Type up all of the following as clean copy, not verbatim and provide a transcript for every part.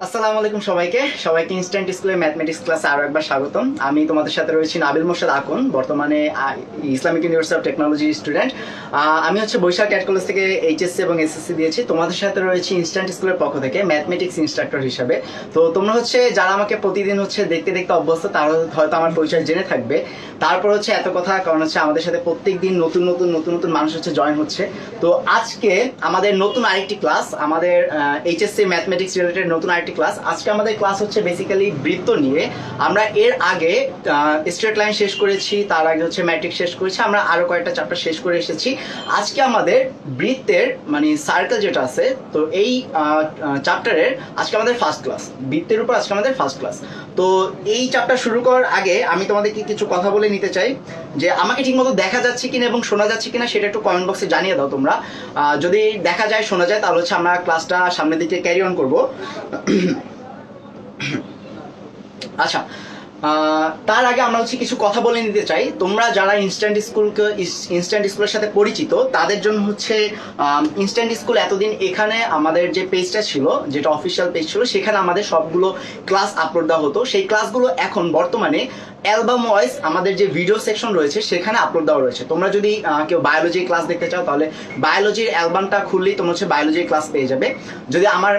আসসালামু আলাইকুম সবাইকে ইনস্ট্যান্ট স্কুলের ম্যাথমেটিক্স ক্লাসে আরো একবার স্বাগতম। আমি তোমাদের সাথে রয়েছি নাবিল মোর্শেদ আকন, বর্তমানে Islamic university of technology student. আমি হচ্ছে বৈশাখ ক্যাট কলেজ থেকে এইচএসসি এবং এসএসসি দিয়েছি। তোমাদের সাথে রয়েছি ইনস্ট্যান্ট স্কুলের পক্ষ থেকে ম্যাথমেটিক্স ইনস্ট্রাক্টর হিসাবে। তো তোমরা হচ্ছে যারা আমাকে প্রতিদিন হচ্ছে দেখতে দেখতে অভ্যস্ত, তারা হয়তো আমার পরিচয় জেনে থাকবে। তারপর হচ্ছে এত কথা, কারণ হচ্ছে আমাদের সাথে প্রত্যেক দিন নতুন নতুন নতুন নতুন মানুষ হচ্ছে জয়েন হচ্ছে। তো আজকে আমাদের নতুন আরেকটি ক্লাস, আমাদের এইচএসসি ম্যাথমেটিক্স রিলেটেড নতুন আরেকটি ক্লাস। আজকে আমাদের ক্লাস হচ্ছে বেসিক্যালি বৃত্ত নিয়ে। আমরা এর আগে স্ট্রেট লাইন শেষ করেছি, তার আগে হচ্ছে ম্যাট্রিক্স শেষ করেছি, আমরা আরো কয়েকটা চ্যাপ্টার শেষ করে এসেছি। আজকে আমাদের বৃত্তের মানে সার্কেল যেটা আছে, তো এই চ্যাপ্টারের আজকে আমাদের ফার্স্ট ক্লাস, বৃত্তের উপর আজকে আমাদের ফার্স্ট ক্লাস। তো এই চ্যাপ্টার শুরু করার আগে আমি তোমাদেরকে কিছু কথা বলে নিতে চাই যে আমাকে ঠিকমতো দেখা যাচ্ছে কিনা এবং শোনা যাচ্ছে কিনা সেটা একটু কমেন্ট বক্সে জানিয়ে দাও তোমরা। যদি দেখা যায়, শোনা যায়, তাহলে হচ্ছে আমরা ক্লাসটা সামনের দিকে ক্যারি অন করবো। আচ্ছা, তার আগে আমরা হচ্ছে কিছু কথা বলে নিতে চাই। তোমরা যারা ইনস্ট্যান্ট স্কুলের সাথে পরিচিত, তাদের জন্য হচ্ছে ইনস্ট্যান্ট স্কুল এতদিন এখানে আমাদের যে পেজটা ছিল, যেটা অফিসিয়াল পেজ ছিল, সেখানে আমাদের সবগুলো ক্লাস আপলোড দেওয়া হতো। সেই ক্লাসগুলো এখন বর্তমানে অ্যালবাম ওয়াইজ আমাদের যে ভিডিও সেকশন রয়েছে সেখানে আপলোড দেওয়া রয়েছে। তোমরা যদি কেউ বায়োলজির ক্লাস দেখতে চাও, তাহলে বায়োলজির অ্যালবামটা খুললেই তোমরা হচ্ছে বায়োলজির ক্লাস পেয়ে যাবে। যদি আমার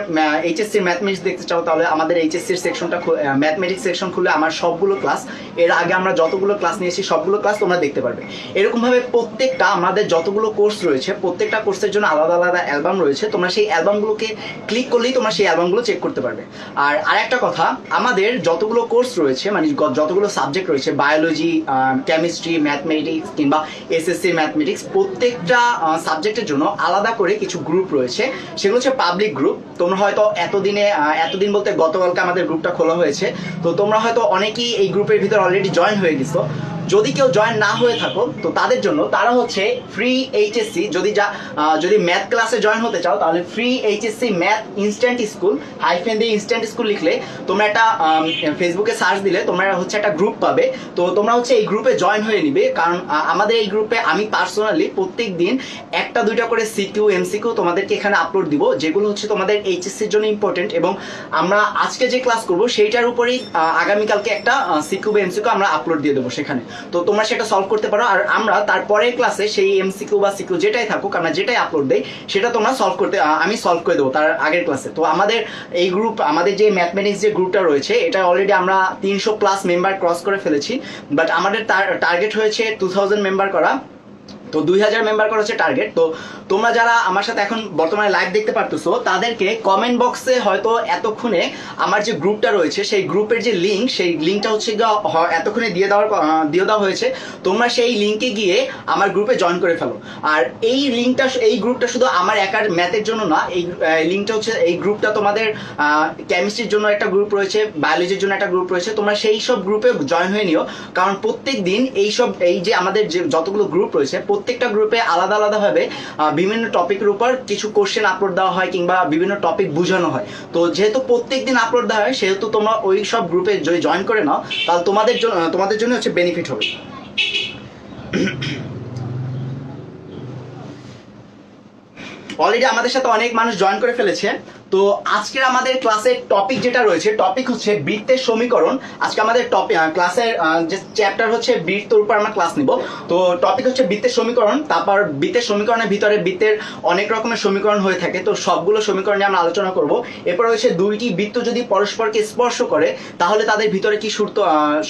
এইচএসসির ম্যাথমেটিক্স দেখতে চাও, তাহলে আমাদের এইচএসসির সেকশনটা ম্যাথমেটিক্স সেকশন খুলে আমার সবগুলো ক্লাস, এর আগে আমরা যতগুলো ক্লাস নিয়েছি সবগুলো ক্লাস তোমরা দেখতে পারবে। এরকমভাবে প্রত্যেকটা আমাদের যতগুলো কোর্স রয়েছে, প্রত্যেকটা কোর্সের জন্য আলাদা আলাদা অ্যালবাম রয়েছে। তোমরা সেই অ্যালবামগুলোকে ক্লিক করলেই তোমরা সেই অ্যালবামগুলো চেক করতে পারবে। আর আরেকটা কথা, আমাদের যতগুলো কোর্স রয়েছে, মানে যতগুলো সাবজেক্ট রয়েছে, বায়োলজি, কেমিস্ট্রি, ম্যাথমেটিক্স কিংবা এসএসসি ম্যাথমেটিক্স, প্রত্যেকটা সাবজেক্টের জন্য আলাদা করে কিছু গ্রুপ রয়েছে। সেগুলো হচ্ছে পাবলিক গ্রুপ। তোমরা হয়তো এতদিন বলতে গতকালকে আমাদের গ্রুপটা খোলা হয়েছে, তো তোমরা হয়তো অনেকেই এই গ্রুপের ভিতর অলরেডি জয়েন হয়ে গেছো। যদি কেউ জয়েন না হয়ে থাকো, তো তাদের জন্য, তারা হচ্ছে ফ্রি এইচএসসি, যদি ম্যাথ ক্লাসে জয়েন হতে চাও, তাহলে free HSC math instant school hyphen দিয়ে ইনস্ট্যান্ট স্কুল লিখলে তোমরা একটা ফেসবুকে সার্চ দিলে তোমরা হচ্ছে একটা গ্রুপ পাবে। তো তোমরা হচ্ছে এই গ্রুপে জয়েন হয়ে নিবে, কারণ আমাদের এই গ্রুপে আমি পার্সোনালি প্রত্যেক দিন একটা দুইটা করে সিকিউ এমসিকিউ তোমাদেরকে এখানে আপলোড দিব, যেগুলো হচ্ছে তোমাদের এইচএসসির জন্য ইম্পর্টেন্ট। এবং আমরা আজকে যে ক্লাস করবো সেইটার উপরেই আগামীকালকে একটা সিকিউ বা এমসিকিউ আমরা আপলোড দিয়ে দেবো সেখানে। তো তোমরা সেটা সলভ করতে পারো, আর আমরা তারপরের ক্লাসে সেই এমসিকিউ বা সিকিউ যেটাই থাকুক, আমরা যেটাই আপলোড দেই সেটা তোমরা আমি সলভ করে দেবো তার আগের ক্লাসে। তো আমাদের এই গ্রুপ, আমাদের যে ম্যাথমেটিক্স যে গ্রুপটা রয়েছে, এটা অলরেডি আমরা 300+ মেম্বার ক্রস করে ফেলেছি। বাট আমাদের টার্গেট হয়েছে 2000 মেম্বার করা। তো 2000 মেম্বার করা হচ্ছে টার্গেট। তো তোমরা যারা আমার সাথে এখন বর্তমানে লাইভ দেখতে পারতেছো, তাদেরকে কমেন্ট বক্সে হয়তো এতক্ষণে আমার যে গ্রুপটা রয়েছে সেই গ্রুপের যে লিঙ্ক, সেই লিঙ্কটা হচ্ছে এতক্ষণে দিয়ে দেওয়া হয়েছে। তোমরা সেই লিঙ্কে গিয়ে আমার গ্রুপে জয়েন করে ফেলো। আর এই গ্রুপটা শুধু আমার একার ম্যাথের জন্য না, এই লিঙ্কটা হচ্ছে, এই গ্রুপটা তোমাদের কেমিস্ট্রির জন্য একটা গ্রুপ রয়েছে, বায়োলজির জন্য একটা গ্রুপ রয়েছে। তোমরা সেই সব গ্রুপে জয়েন হয়ে নিও, কারণ প্রত্যেক দিন এই যে আমাদের যে যতগুলো গ্রুপ রয়েছে, প্রত্যেকটা গ্রুপে আলাদা আলাদাভাবে বিভিন্ন টপিকের উপর কিছু কোশ্চেন আপলোড দেওয়া হয় কিংবা বিভিন্ন টপিক বোঝানো হয়। তো যেহেতু প্রত্যেক দিন আপলোড দেওয়া হয়, সেহেতু তোমরা ওই সব গ্রুপে যদি জয়েন করে নাও, তাহলে তোমাদের জন্য হচ্ছে বেনিফিট হবে। অলরেডি আমাদের সাথে অনেক মানুষ জয়েন করে ফেলেছে। তো আজকের আমাদের ক্লাসের টপিক যেটা রয়েছে, টপিক হচ্ছে বৃত্তের সমীকরণ। আজকে আমাদের ক্লাসের যে চ্যাপ্টার হচ্ছে বৃত্তের উপর আমরা ক্লাস নিব। তো টপিক হচ্ছে বৃত্তের সমীকরণ। তারপর বৃত্তের সমীকরণের ভিতরে বৃত্তের অনেক রকমের সমীকরণ হয়ে থাকে, তো সবগুলো সমীকরণ নিয়ে আমরা আলোচনা করব। এরপর হচ্ছে দুইটি বৃত্ত যদি পরস্পরকে স্পর্শ করে, তাহলে তাদের ভিতরে কি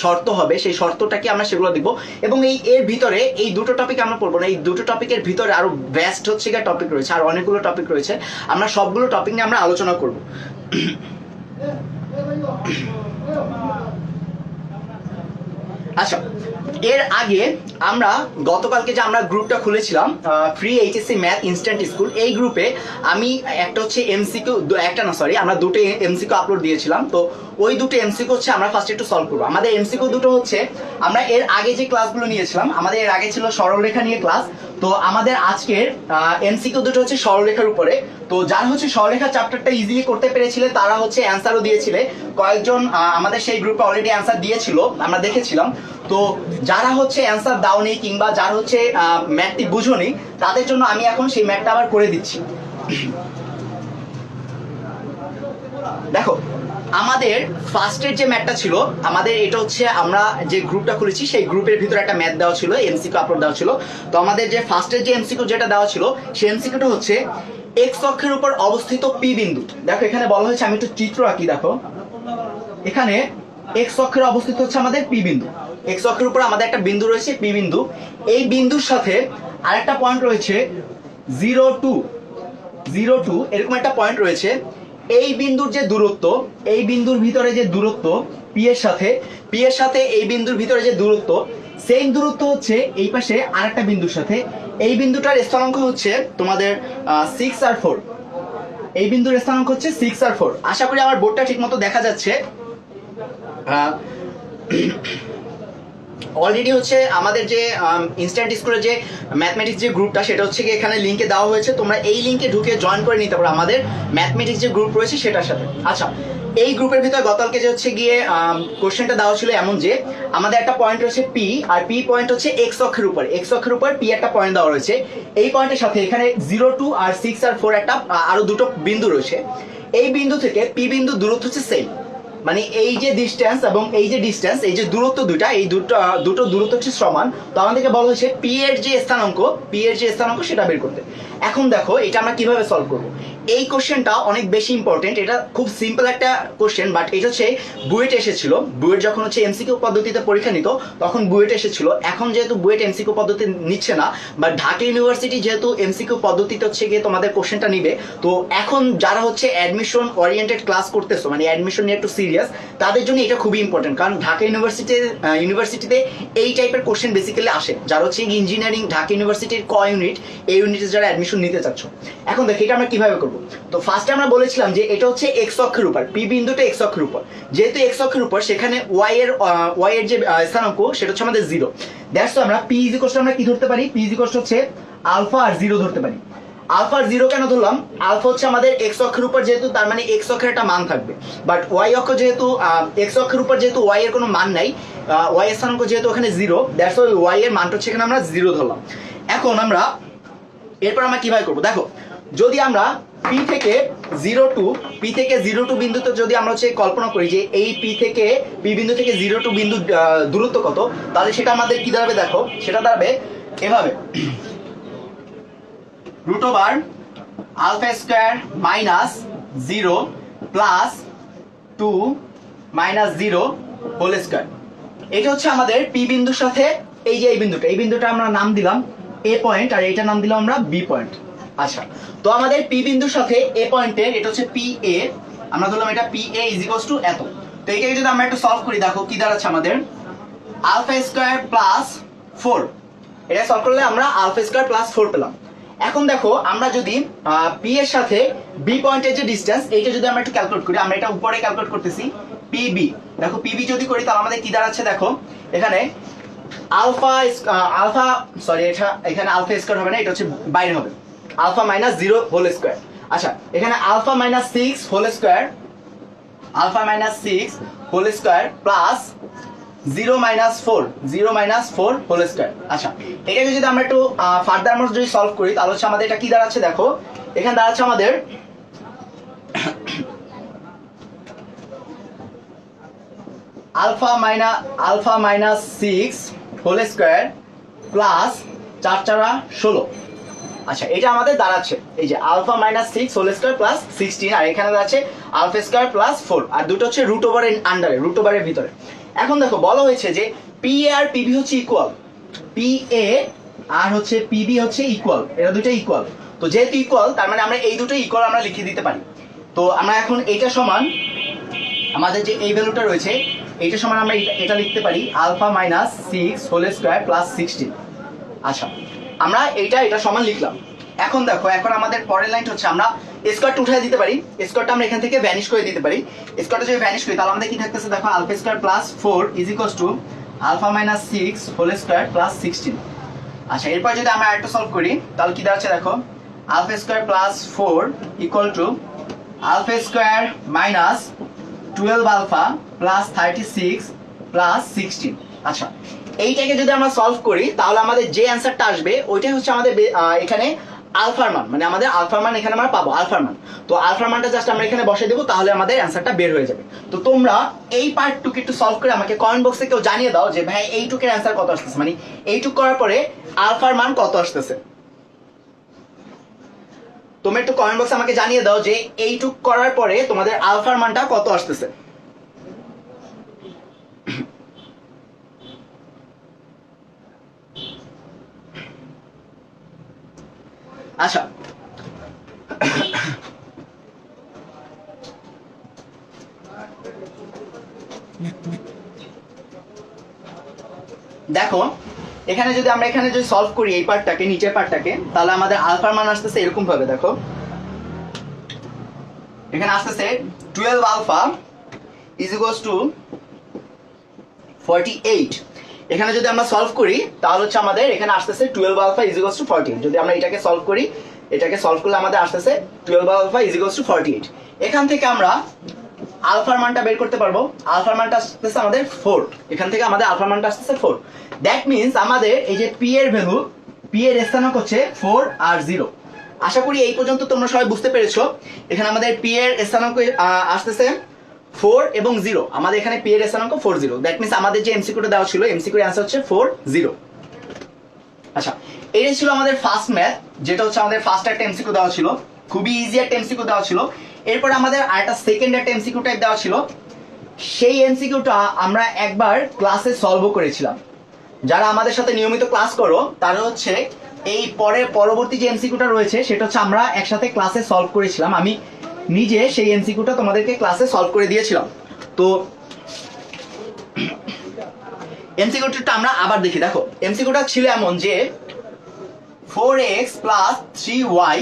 শর্ত হবে, সেই শর্তটাকে আমরা সেগুলো দিব। এবং এর ভিতরে এই দুটো টপিক আমরা পড়বো না, এই দুটো টপিকের ভিতরে আরো ভ্যাস্ট হচ্ছে টপিক রয়েছে, আর অনেকগুলো টপিক রয়েছে। আমরা সবগুলো টপিক নিয়ে আমরা আলোচনা করব। আচ্ছা, এর আগে আমরা গতকালকে যে আমরা গ্রুপটা খুলেছিলাম free HSC math instant school, এই গ্রুপে আমি আমরা দুটো এমসিকিউ আপলোড দিয়েছিলাম। তো ওই দুটো এমসিকিউ হচ্ছে আমরা ফার্স্ট একটু সলভ করবো। আমাদের এমসিকিউ দুটো হচ্ছে, আমরা এর আগে যে ক্লাসগুলো নিয়েছিলাম, আমাদের এর আগে ছিল সরলরেখা নিয়ে ক্লাস। তো আমাদের আজকের এমসিকিউ দুটো হচ্ছে সরলরেখার উপরে। তো যারা হচ্ছে সরলরেখা চ্যাপ্টারটা ইজিলি করতে পেরেছিলে, তারা হচ্ছে অ্যান্সারও দিয়েছিলে। কয়েকজন আমাদের সেই গ্রুপে অলরেডি অ্যান্সার দিয়েছিল, আমরা দেখেছিলাম। তো যারা হচ্ছে অ্যান্সার দাওনি কিংবা যারা হচ্ছে ম্যাথটি বুঝোনি, তাদের জন্য আমি এখন সেই ম্যাথটা আবার করে দিচ্ছি। দেখো, আমাদের ফার্স্টের যে ম্যাথটা ছিল, আমাদের এটা হচ্ছে আমরা যে গ্রুপটা খুলেছি সেই গ্রুপের ভিতরে একটা ম্যাথ দেওয়া ছিল, এমসিকিউ আপলোড দেওয়া ছিল। তো আমাদের যে ফার্স্টের যে এমসিকিউ যেটা দেওয়া ছিল, সেই এমসিকিউটা হচ্ছে এক্স অক্ষের উপর অবস্থিত পি বিন্দু। দেখো এখানে বলা হয়েছে, আমি একটু চিত্র আঁকি। দেখো এখানে এক্স অক্ষের অবস্থিত হচ্ছে আমাদের পি বিন্দু। এক্স অক্ষের উপর আমাদের একটা বিন্দু রয়েছে পি বিন্দু। এই বিন্দুর সাথে আরেকটা পয়েন্ট রয়েছে 0 2 এরকম একটা পয়েন্ট রয়েছে। এই বিন্দুর যে দূরত্ব, এই বিন্দুর ভিতরে যে দূরত্ব পি এর সাথে এই বিন্দুর ভিতরে যে দূরত্ব, সেম দূরত্ব হচ্ছে এই পাশে আরেকটা বিন্দুর সাথে। এই বিন্দুটার স্থানাঙ্ক হচ্ছে তোমাদের 6 আর 4। এই বিন্দুর স্থানাঙ্ক হচ্ছে 6 আর 4। আশা করি আমার বোর্ডটা ঠিক মতো দেখা যাচ্ছে। অলরেডি হচ্ছে আমাদের যে ইনস্ট্যান্ট স্কুলের যে ম্যাথমেটিক্স যে গ্রুপটা, সেটা হচ্ছে কি এখানে লিঙ্কে দেওয়া হয়েছে, তোমরা এই লিঙ্কে ঢুকে জয়েন করে নিতে পারো আমাদের ম্যাথমেটিক্স যে গ্রুপ রয়েছে সেটার সাথে। আচ্ছা, এই গ্রুপের ভিতরে গতকালকে যে হচ্ছে গিয়ে কোশ্চেনটা দেওয়া ছিল এমন যে আমাদের একটা পয়েন্ট রয়েছে পি, আর পি পয়েন্ট হচ্ছে এক্স অক্ষের উপর পি একটা পয়েন্ট দেওয়া রয়েছে। এই পয়েন্টের সাথে এখানে 0 2 আর 6 আর 4 একটা আরো দুটো বিন্দু রয়েছে। এই বিন্দু থেকে পি বিন্দু দূরত্ব হচ্ছে সেম, মানে এই যে ডিস্টেন্স এবং এই যে ডিস্টেন্স, এই যে দূরত্ব দুটো দূরত্ব হচ্ছে সমান। তো আমাদেরকে বলা হয়েছে পি এর যে স্থানাঙ্ক সেটা বের করতে। এখন দেখো এটা আমরা কিভাবে সলভ করব। এই কোশ্চেনটা অনেক বেশি ইম্পর্টেন্ট। এটা খুব সিম্পল একটা কোশ্চেন, বাট এটা হচ্ছে বুয়েট এসেছিল। বুয়েট যখন হচ্ছে এমসিকিউ পদ্ধতিতে পরীক্ষা নিত তখন বুয়েট এসেছিল। এখন যেহেতু বুয়েট এমসিকিউ পদ্ধতি নিচ্ছে না, বাট ঢাকা ইউনিভার্সিটি যেহেতু এমসিকিউ পদ্ধতিতে হচ্ছে গিয়ে তোমাদের কোশ্চেনটা নিবে, তো এখন যারা হচ্ছে অ্যাডমিশন ওরিয়েন্টেড ক্লাস করতেছো, মানে অ্যাডমিশন নিয়ে একটু সিরিয়াস, তাদের জন্য এটা খুবই ইম্পর্টেন্ট। কারণ ঢাকা ইউনিভার্সিটিতে এই টাইপের কোশ্চেন বেসিক্যালি আসে যারা হচ্ছে ইঞ্জিনিয়ারিং ঢাকা ইউনিভার্সিটির ক ইউনিট, এই ইউনিটে যারা অ্যাডমিশন নিতে চাচ্ছ। এখন দেখো এটা আমরা কিভাবে করবো। তো ফার্স্টে আমরা বলেছিলাম যে এটা হচ্ছে এক্স অক্ষের উপর, পি বিন্দুটা এক্স অক্ষের উপর। যেহেতু এক্স অক্ষের উপর, সেখানে ওয়াই এর যে স্থানাঙ্ক সেটা হচ্ছে আমাদের 0। দ্যাটস আমরা পি ইজ ইকুয়াল টু আমরা কি ধরতে পারি, পি ইজ ইকুয়াল টু হচ্ছে আলফা আর 0 ধরতে পারি। আলফা আর 0 কেন ধরলাম, আলফা হচ্ছে আমাদের এক্স অক্ষের উপর, যেহেতু তার মানে এক্স অক্ষের একটা মান থাকবে। বাট ওয়াই অক্ষ যেহেতু এক্স অক্ষের উপর যেহেতু ওয়াই এর কোনো মান নাই, ওয়াই এর স্থানাঙ্ক যেহেতু ওখানে 0, দ্যাটস ওয়াই ওয়াই এর মানটা হচ্ছে এখানে আমরা 0 ধরলাম। এখন আমরা এরপর আমরা কিভাবে করবো, দেখো যদি আমরা পি থেকে 0 2 বিন্দুতে যদি আমরা হচ্ছে কল্পনা করি যে এই পি বিন্দু থেকে 0 2 বিন্দু দূরত্ব কত, তাহলে সেটা আমাদের কি দাঁড়াবে, দেখো সেটা দাঁড়াবে এভাবে, root over alpha square minus 0 plus 2 minus 0 whole square. এটা হচ্ছে আমাদের পি বিন্দুর সাথে এই যে এই বিন্দুটা আমরা নাম দিলাম এ পয়েন্ট, আর এইটা নাম দিলাম আমরা বি পয়েন্ট। আচ্ছা, তো আমাদের পি বিন্দুর সাথে এ পয়েন্টের এটা হচ্ছে পি এ, আমরা ধরলাম এটা P A is equals two এত। তো এটাকে যদি আমরা একটু সলভ করি, দেখো কি দাঁড়াচ্ছে আমাদের আলফা স্কোয়ার প্লাস 4। এটা সলভ করলে আমরা আলফা স্কোয়ার প্লাস 4 পেলাম। এখন দেখো আমরা যদি পি এর সাথে বি পয়েন্টের যে ডিসটেন্স, এইটা যদি আমরা একটু ক্যালকুলেট করি, আমরা এটা উপরে ক্যালকুলেট করতেছি পিবি। দেখো পিবি যদি করি তাহলে আমাদের কি দাঁড়াচ্ছে, দেখো এখানে এখানে আলফা স্কোয়ার হবে না, এটা হচ্ছে বাইরে হবে আলফা মাইনাস 0 হোল স্কোয়ার। আচ্ছা, এখানে alpha minus 6 whole square plus 0 minus 4 whole square. আচ্ছা, এটাকে যদি আমরা একটু ফার্দার আমরা যদি সলভ করি তাহলে হচ্ছে আমাদের এটা কি দাঁড়াচ্ছে, দেখো এখানে দাঁড়াচ্ছে আমাদের alpha minus 6 whole square plus 4 4 16। আচ্ছা, এটা আমাদের দাঁড়াচ্ছে এই যে alpha minus 6 whole square plus 16, আর এখানে দাঁড়াচ্ছে আলফা স্কোয়ার প্লাস 4, আর দুটো হচ্ছে রুট ওভারের ভিতরে। এখন দেখো বলা হয়েছে যে পি এ আর পিবি হচ্ছে ইকুয়াল, পি এ আর হচ্ছে পিবি হচ্ছে ইকুয়াল, এরা দুটো ইকুয়াল। তো যেহেতু ইকুয়াল তার মানে আমরা এই দুটো ইকুয়াল আমরা লিখে দিতে পারি। তো আমরা এখন এটা সমান আমাদের যে এই ভ্যালুটা রয়েছে এইটা সমান আমরা এটা লিখতে পারি alpha minus 6 whole square plus 16। আচ্ছা, আমরা এটা সমান লিখলাম। এখন দেখো এখন আমাদের পরের লাইনটা হচ্ছে আমরা স্কোয়ারটা উঠাই দিতে পারি, স্কোয়ারটা আমরা এখান থেকে ভ্যানিশ করে দিতে পারি। স্কোয়ারটা যদি ভ্যানিশ করি তাহলে আমাদের কি থাকতেছে, দেখো alpha square plus 4 is equals to alpha minus 6 whole square plus 16। আচ্ছা, এরপর যদি আমরা আরেকটা সলভ করি তাহলে কি দাঁড়াচ্ছে, দেখো alpha square plus 4 equal to alpha square minus 12 alpha plus 36 plus 16। আচ্ছা, এইটাকে যদি আমরা সলভ করি তাহলে আমাদের যে অ্যান্সারটা আসবে ওইটাই হচ্ছে আমাদের এখানে আলফার মান, মানে আমাদের আলফার মান এখানে আমরা পাবো আলফার মান। তো আলফার মানটা জাস্ট আমরা এখানে বসে দেবো, তাহলে আমাদের অ্যান্সারটা বের হয়ে যাবে। তো তোমরা এই পার্টটুকু একটু সলভ করে আমাকে কমেন্ট বক্সে কেউ জানিয়ে দাও যে ভাই এইটুকের অ্যান্সার কত আসতেছে, মানে এইটুক করার পরে আলফার মান কত আসতেছে। তোমরা একটু কমেন্ট বক্সে আমাকে জানিয়ে দাও যে এইটুক করার পরে তোমাদের আলফার মানটা কত আসতেছে। আচ্ছা, দেখো এখানে যদি আমরা এখানে যদি সলভ করি এই পার্টটাকে, নিচের পার্টটাকে, তাহলে আমাদের আলফার মান আসতেছে এরকম ভাবে। দেখো এখানে আসতেছে 12 আলফা ইজ ইকুয়ালস টু 48। এখানে যদি আমরা সলভ করি তাহলে হচ্ছে আমাদের এখানে আসতেছে 12 আলফা ইজ ইকুয়ালস টু 48। যদি আমরা এটাকে সলভ করি, এটাকে সলভ করলে আমাদের আসতেছে 12 আলফা ইজ ইকুয়ালস টু 48। এখান থেকে আমরা আলফার মানটা বের করতে পারবো। আলফার মানটা আসতেছে আমাদের 4, এখান থেকে আমাদের আলফার মানটা আসতেছে 4। দ্যাট মিনস আমাদের এই যে পি এর ভ্যালু, পি এর স্থানাঙ্ক হচ্ছে 4 আর 0। আশা করি এই পর্যন্ত তোমরা সবাই বুঝতে পেরেছো। এখানে আমাদের পি এর স্থানাঙ্ক আসতেছে 4 এবং 0। আমাদের এখানে পি এর স্থানাঙ্ক 4 0। দ্যাট মিনস আমাদের যে এমসিকিউটা দেওয়া ছিল, এমসিকিউর অ্যান্সার হচ্ছে 4 0। আচ্ছা, এটাই ছিল আমাদের ফার্স্ট ম্যাথ, যেটা হচ্ছে আমাদের ফার্স্ট একটা এমসিকিউ দেওয়া ছিল, খুবই ইজি একটা এমসিকিউ দেওয়া ছিল। এরপর আমাদের আরেকটা সেকেন্ড একটা এমসিকিউ টাইপ দেওয়া ছিল। সেই এমসিকিউটা আমরা একবার ক্লাসে সলভও করেছিলাম। যারা আমাদের সাথে নিয়মিত ক্লাস করো তারা হচ্ছে এই পরবর্তী যে এমসিকিউটা রয়েছে সেটা হচ্ছে আমরা একসাথে ক্লাসে সলভ করেছিলাম। আমি নিজে সেই এমসিকিউটা তোমাদেরকে ক্লাসে সলভ করে দিয়েছিলাম। তো এমসিকিউটা আমরা আবার দেখি। দেখো এমসিকিউটা ছিল এমন যে 4x plus 3y,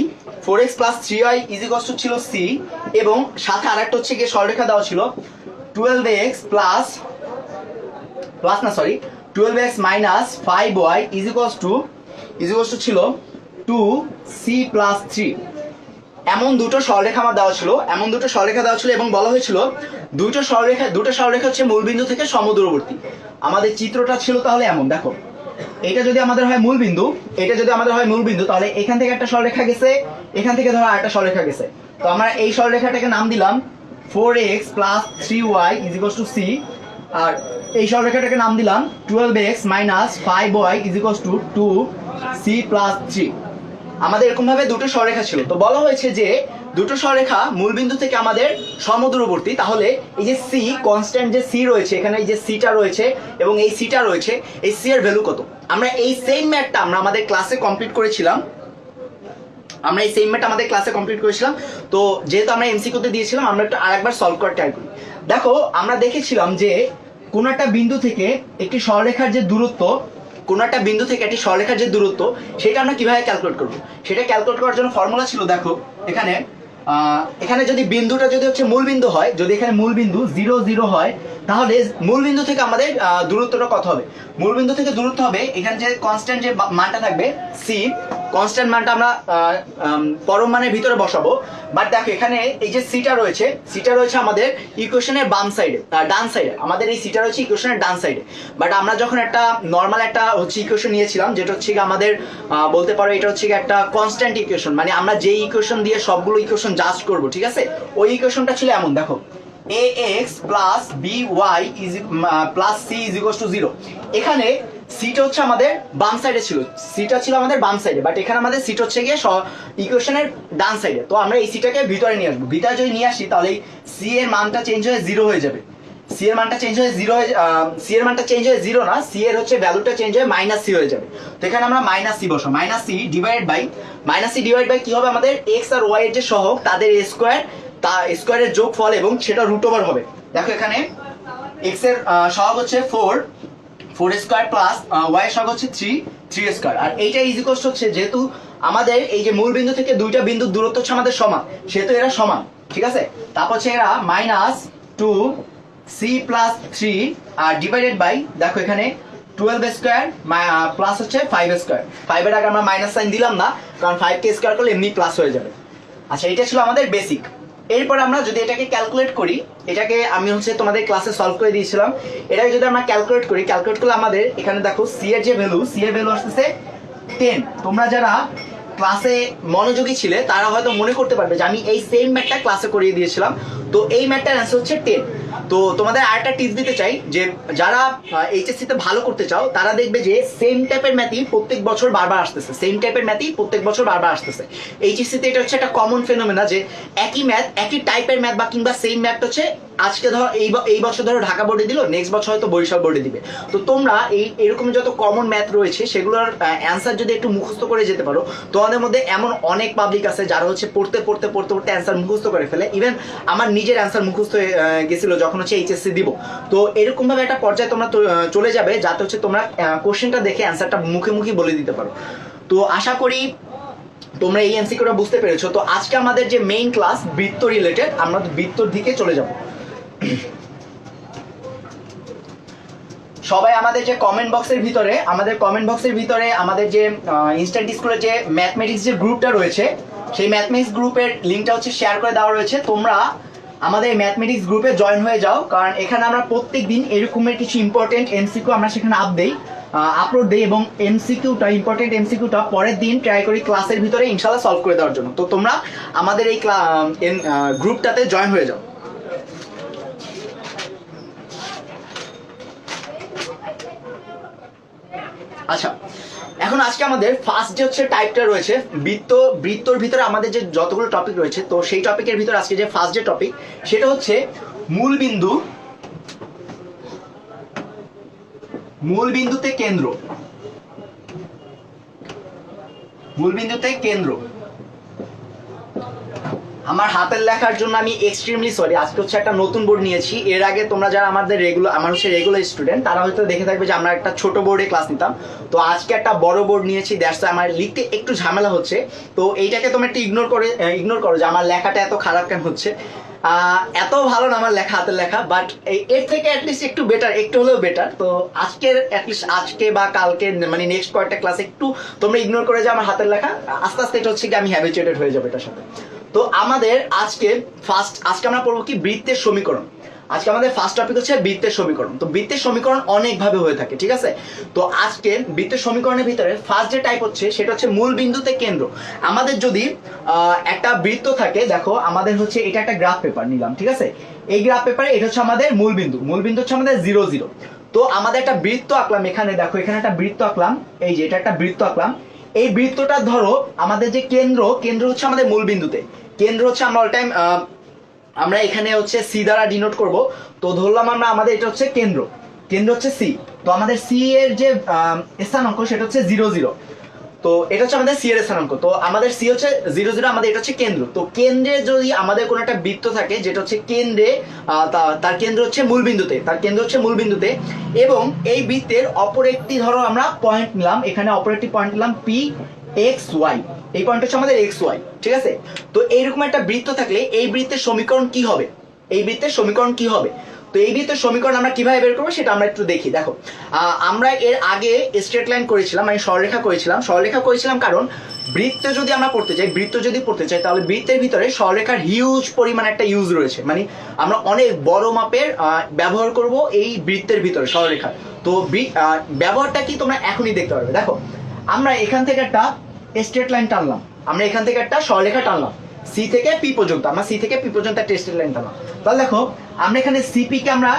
4x plus 3y is equals two ছিল c, এবং সাথে আরেকটা হচ্ছে গিয়ে সরলরেখা দেওয়া ছিল 12x plus 12x minus 5y is equals two ছিল 2c প্লাস 3। এমন দুটো সরলরেখা আমার দেওয়া ছিল, এবং বলা হয়েছিল দুটো সরলরেখা হচ্ছে মূলবিন্দু থেকে সমদূরবর্তী। আমাদের চিত্রটা ছিল তাহলে এমন। দেখো এটা যদি আমাদের হয় মূলবিন্দু, তাহলে এখান থেকে একটা সরলরেখা গেছে, এখান থেকে ধরো আরেকটা সরলরেখা গেছে। তো আমরা এই সরলরেখাটাকে নাম দিলাম 4x plus 3y is equals two c, আর এই সরলরেখাটাকে নাম দিলাম 12x minus 5y is equals two 2c plus 3। আমাদের এরকম ভাবে দুটো সরলরেখা ছিল। তো বলা হয়েছে যে দুটো সরলরেখা মূলবিন্দু থেকে আমাদের সমদূরবর্তী, তাহলে এই যে সি কনস্ট্যান্ট যে সি রয়েছে, এখানে এই যে সিটা রয়েছে এবং এই সিটা রয়েছে, এই সি এর ভ্যালু কত। আমরা এই সেম ম্যাথটা আমাদের ক্লাসে কমপ্লিট করেছিলাম। তো যেহেতু আমরা এমসিকিউতে দিয়েছিলাম, আমরা একটু আরেকবার সলভ করে ট্রাই করি। দেখো আমরা দেখেছিলাম যে কোন একটা বিন্দু থেকে একটি সরলরেখার যে দূরত্ব, সেটা আমরা কিভাবে ক্যালকুলেট করব। সেটা ক্যালকুলেট করার জন্য ফর্মুলা ছিল। দেখো এখানে যদি বিন্দুটা যদি হচ্ছে মূলবিন্দু হয়, যদি এখানে মূলবিন্দু 0 0 হয়, তাহলে মূলবিন্দু থেকে আমাদের দূরত্বটা কত হবে। মূলবিন্দু থেকে দূরত্ব হবে, এখানে যে কনস্ট্যান্ট যে মানটা থাকবে সি, কনস্ট্যান্ট মানটা আমরা পরম মানের ভিতরে বসাবো। বাট দেখো এখানে এই যে সিটা রয়েছে আমাদের ইকুয়েশনের ডান সাইডে, আমাদের এই সিটা রয়েছে ইকুয়েশনের ডান সাইডে। বাট আমরা যখন একটা নর্মাল একটা হচ্ছে ইকুয়েশন নিয়েছিলাম, যেটা হচ্ছে আমাদের বলতে পারো এটা হচ্ছে একটা কনস্ট্যান্ট ইকুয়েশন, মানে আমরা যে ইকুয়েশন দিয়ে সবগুলো ইকুয়েশন জাস্ট করব, ঠিক আছে। ওই ইকুয়েশনটা ছিল এমন। দেখো ax plus by plus c is equals to 0। এখানে সিটা হচ্ছে আমাদের বাম সাইডে ছিল, বাট এখানে আমাদের সিট হচ্ছে গিয়ে ইকুয়েশনের ডান সাইডে। তো আমরা এই সিটাকে ভিতরে নিয়ে আসবো। ভিতরে যদি নিয়ে আসি তাহলে সি এর মানটা চেঞ্জ হয়ে 0 হয়ে যাবে। সি এর মানটা চেঞ্জ হয়ে 0 না, সি এর হচ্ছে ভ্যালুটা চেঞ্জ হয়ে মাইনাস সি হয়ে যাবে। তো এখানে আমরা মাইনাস সি বসাবো। মাইনাস সি ডিভাইড বাই কি হবে, আমাদের এক্স আর ওয়াই এর যে সহগ তাদের স্কোয়ারের যোগফল, এবং সেটা রুট ওভার হবে। দেখো এখানে এক্স এর সহগ হচ্ছে 4 স্কোয়ার প্লাস ওয়াই এর সহগ হচ্ছে 3 স্কোয়ার। আর এইটা ইজ ইকুয়ালস হচ্ছে, যেহেতু আমাদের এই যে মূল বিন্দু থেকে দুইটা বিন্দুর দূরত্ব হচ্ছে আমাদের সমান, সেহেতু এরা সমান, ঠিক আছে। তারপর হচ্ছে এরা মাইনাস 2c প্লাস 3 আর ডিভাইডেড বাই, দেখো এখানে 12 স্কোয়ার প্লাস হচ্ছে 5 স্কোয়ার। 5 এর আগে আমরা মাইনাস সাইন দিলাম না, কারণ 5 কে স্কোয়ার করলে এমনি প্লাস হয়ে যাবে। আচ্ছা, এটা ছিল আমাদের বেসিক। এরপর আমরা যদি এটাকে ক্যালকুলেট করি, এটাকে আমি হচ্ছে তোমাদের ক্লাসে সলভ করে দিয়েছিলাম। এটাকে যদি আমরা ক্যালকুলেট করলে আমাদের এখানে দেখো সি এর ভ্যালু আসতেছে 10। তোমরা যারা ক্লাসে মনোযোগী ছিলে তারা হয়তো মনে করতে পারবে যে আমি এই সেম ম্যাথটা ক্লাসে করিয়ে দিয়েছিলাম। তো এই ম্যাথটার অ্যান্সার হচ্ছে 10। তো তোমাদের আরেকটা টিপস দিতে চাই যে যারা এইচএসসি তে ভালো করতে চাও তারা দেখবে যে সেম টাইপের ম্যাথই প্রত্যেক বছর বারবার আসতেছে, সেম টাইপের ম্যাথই প্রত্যেক বছর বারবার আসতেছে। এইচএসসি তে এটা হচ্ছে একটা কমন ফেনোমেনা যে একই ম্যাথ, একই টাইপের ম্যাথ বা কিংবা সেম ম্যাথ হচ্ছে আজকে ধরো এই বছর ধরো ঢাকা বোর্ডে দিল, নেক্সট বছর হয়তো বরিশাল বোর্ডে দিবে। তো তোমরা এরকম যত কমন ম্যাথ রয়েছে সেগুলোর অ্যান্সার যদি একটু মুখস্থ করে যেতে পারো, তোমাদের মধ্যে এমন অনেক পাবলিক আছে যারা হচ্ছে পড়তে পড়তে পড়তে পড়তে অ্যান্সার মুখস্থ করে ফেলে। ইভেন আমার নিজের অ্যান্সার মুখস্থ হয়ে গেছিল যখন হচ্ছে এইচএসসি দিব। তো এরকম ভাবে একটা পর্যায়ে তোমরা চলে যাবে যাতে হচ্ছে তোমরা কোশ্চেনটা দেখে অ্যান্সারটা মুখে মুখে বলে দিতে পারো। তো আশা করি তোমরা এই এমসিকিউটা বুঝতে পেরেছো। তো আজকে আমাদের যে মেইন ক্লাস বৃত্ত রিলেটেড, আমরা বৃত্তর দিকে চলে যাব। সবাই আমাদের যে কমেন্ট বক্সের ভিতরে আমাদের যে ইনস্ট্যান্ট স্কুলের যে ম্যাথমেটিক্স যে গ্রুপটা রয়েছে সেই ম্যাথমেটিক্স গ্রুপের লিঙ্কটা হচ্ছে শেয়ার করে দেওয়া রয়েছে। তোমরা আমাদের ম্যাথমেটিক্স গ্রুপে জয়েন হয়ে যাও, কারণ এখানে আমরা প্রত্যেক দিন এরকমের কিছু ইম্পর্টেন্ট এমসিকিউ আমরা সেখানে আপলোড দেই এবং ইম্পর্টেন্ট এমসিকিউটা পরের দিন ট্রাই করি ক্লাসের ভিতরে ইনশাল্লাহ সলভ করে দেওয়ার জন্য। তো তোমরা আমাদের এই গ্রুপটাতে জয়েন হয়ে যাও। আচ্ছা, এখন আজকে আমাদের ফার্স্ট যে হচ্ছে টাইপটা রয়েছে বৃত্তর ভিতরে আমাদের যে যতগুলো টপিক রয়েছে, তো সেই টপিকের ভিতরে আজকে যে ফার্স্ট যে টপিক সেটা হচ্ছে মূলবিন্দুতে কেন্দ্র। আমার হাতের লেখার জন্য আমি এক্সট্রিমলি সরি। আজকে হচ্ছে একটা নতুন বোর্ড নিয়েছি। এর আগে তোমরা যারা আমার হচ্ছে রেগুলার স্টুডেন্ট তারা হয়তো দেখে থাকবে যে আমরা একটা ছোট বোর্ডে ক্লাস নিতাম। তো আজকে একটা বড় বোর্ড নিয়েছি, দ্যাটস আমার লিখতে একটু ঝামেলা হচ্ছে। তো এইটাকে তোমরা একটু ইগনোর করো যে আমার লেখাটা এত খারাপ কেন হচ্ছে। এত ভালো না আমার লেখা, হাতের লেখা, বাট এর থেকে অ্যাটলিস্ট একটু বেটার, একটু হলেও বেটার। তো আজকে বা কালকে মানে নেক্সট কয়েকটা ক্লাসে একটু তোমরা ইগনোর করে যে আমার হাতের লেখা, আস্তে আস্তে এটা হচ্ছে কি আমি হ্যাবিচুয়েটেড হয়ে যাবো এটার সাথে। তো আমাদের আজকে আমরা পড়বো কি বৃত্তের সমীকরণ। আজকে আমাদের ফার্স্ট টপিক হচ্ছে বৃত্তের সমীকরণ। তো বৃত্তের সমীকরণ অনেক ভাবে হয়ে থাকে, ঠিক আছে। তো আজকে বৃত্তের সমীকরণের ভিতরে ফার্স্ট যে টাইপ হচ্ছে সেটা হচ্ছে মূল বিন্দুতে কেন্দ্র। আমাদের যদি একটা বৃত্ত থাকে, দেখো আমাদের হচ্ছে এটা একটা গ্রাফ পেপার নিলাম, ঠিক আছে। এই গ্রাফ পেপারে এটা হচ্ছে আমাদের মূল বিন্দু হচ্ছে আমাদের 0 0। তো আমাদের একটা বৃত্ত আঁকলাম, এখানে দেখো এখানে একটা বৃত্ত আঁকলাম, এই যে এটা একটা বৃত্ত আঁকলাম। এই বৃত্তটা ধরো আমাদের যে কেন্দ্র হচ্ছে আমাদের মূল বিন্দুতে, কেন্দ্র হচ্ছে আমরা এখানে হচ্ছে সি দ্বারা ডিনোট করব। তো ধরলাম আমাদের এটা হচ্ছে কেন্দ্র হচ্ছে সি। তো আমাদের সি এর যে স্থানাঙ্ক সেটা হচ্ছে 0 0। তো এটা হচ্ছে আমাদের সি এর স্থানাঙ্ক। তো আমাদের সি হচ্ছে 0 0, আমাদের এটা হচ্ছে কেন্দ্র। তো কেন্দ্রে যদি আমাদের কোনো একটা বৃত্ত থাকে যেটা হচ্ছে কেন্দ্রে তার কেন্দ্র হচ্ছে মূল বিন্দুতে, এবং এই বৃত্তের অপর একটি ধরো আমরা পয়েন্ট নিলাম, এখানে অপর একটি পয়েন্ট নিলাম পি এক্স ওয়াই। এই পয়েন্ট হচ্ছে আমাদের এক্স ওয়াই, ঠিক আছে। তো এইরকম একটা বৃত্ত থাকলে এই বৃত্তের সমীকরণ কি হবে? তো এই বৃত্তের সমীকরণ আমরা কিভাবে বের করবো সেটা আমরা একটু দেখি। দেখো আমরা এর আগে স্ট্রেট লাইন করেছিলাম, মানে সরলরেখা করেছিলাম কারণ বৃত্ত যদি পড়তে চাই তাহলে বৃত্তের ভিতরে সরলরেখার হিউজ পরিমাণ একটা ইউজ রয়েছে, মানে আমরা অনেক বড় মাপের ব্যবহার করব এই বৃত্তের ভিতরে সরলরেখা। তো ব্যবহারটা কি তোমরা এখনই দেখতে পারবে। দেখো আমরা এখান থেকে একটা স্ট্রেট লাইন টানলাম, আমরা এখান থেকে একটা সরলরেখা টানলাম সি থেকে পি পর্যন্ত, একটা স্ট্রেট লাইন টানলাম। তাহলে দেখো আমরা এখানে সিপি কে আমরা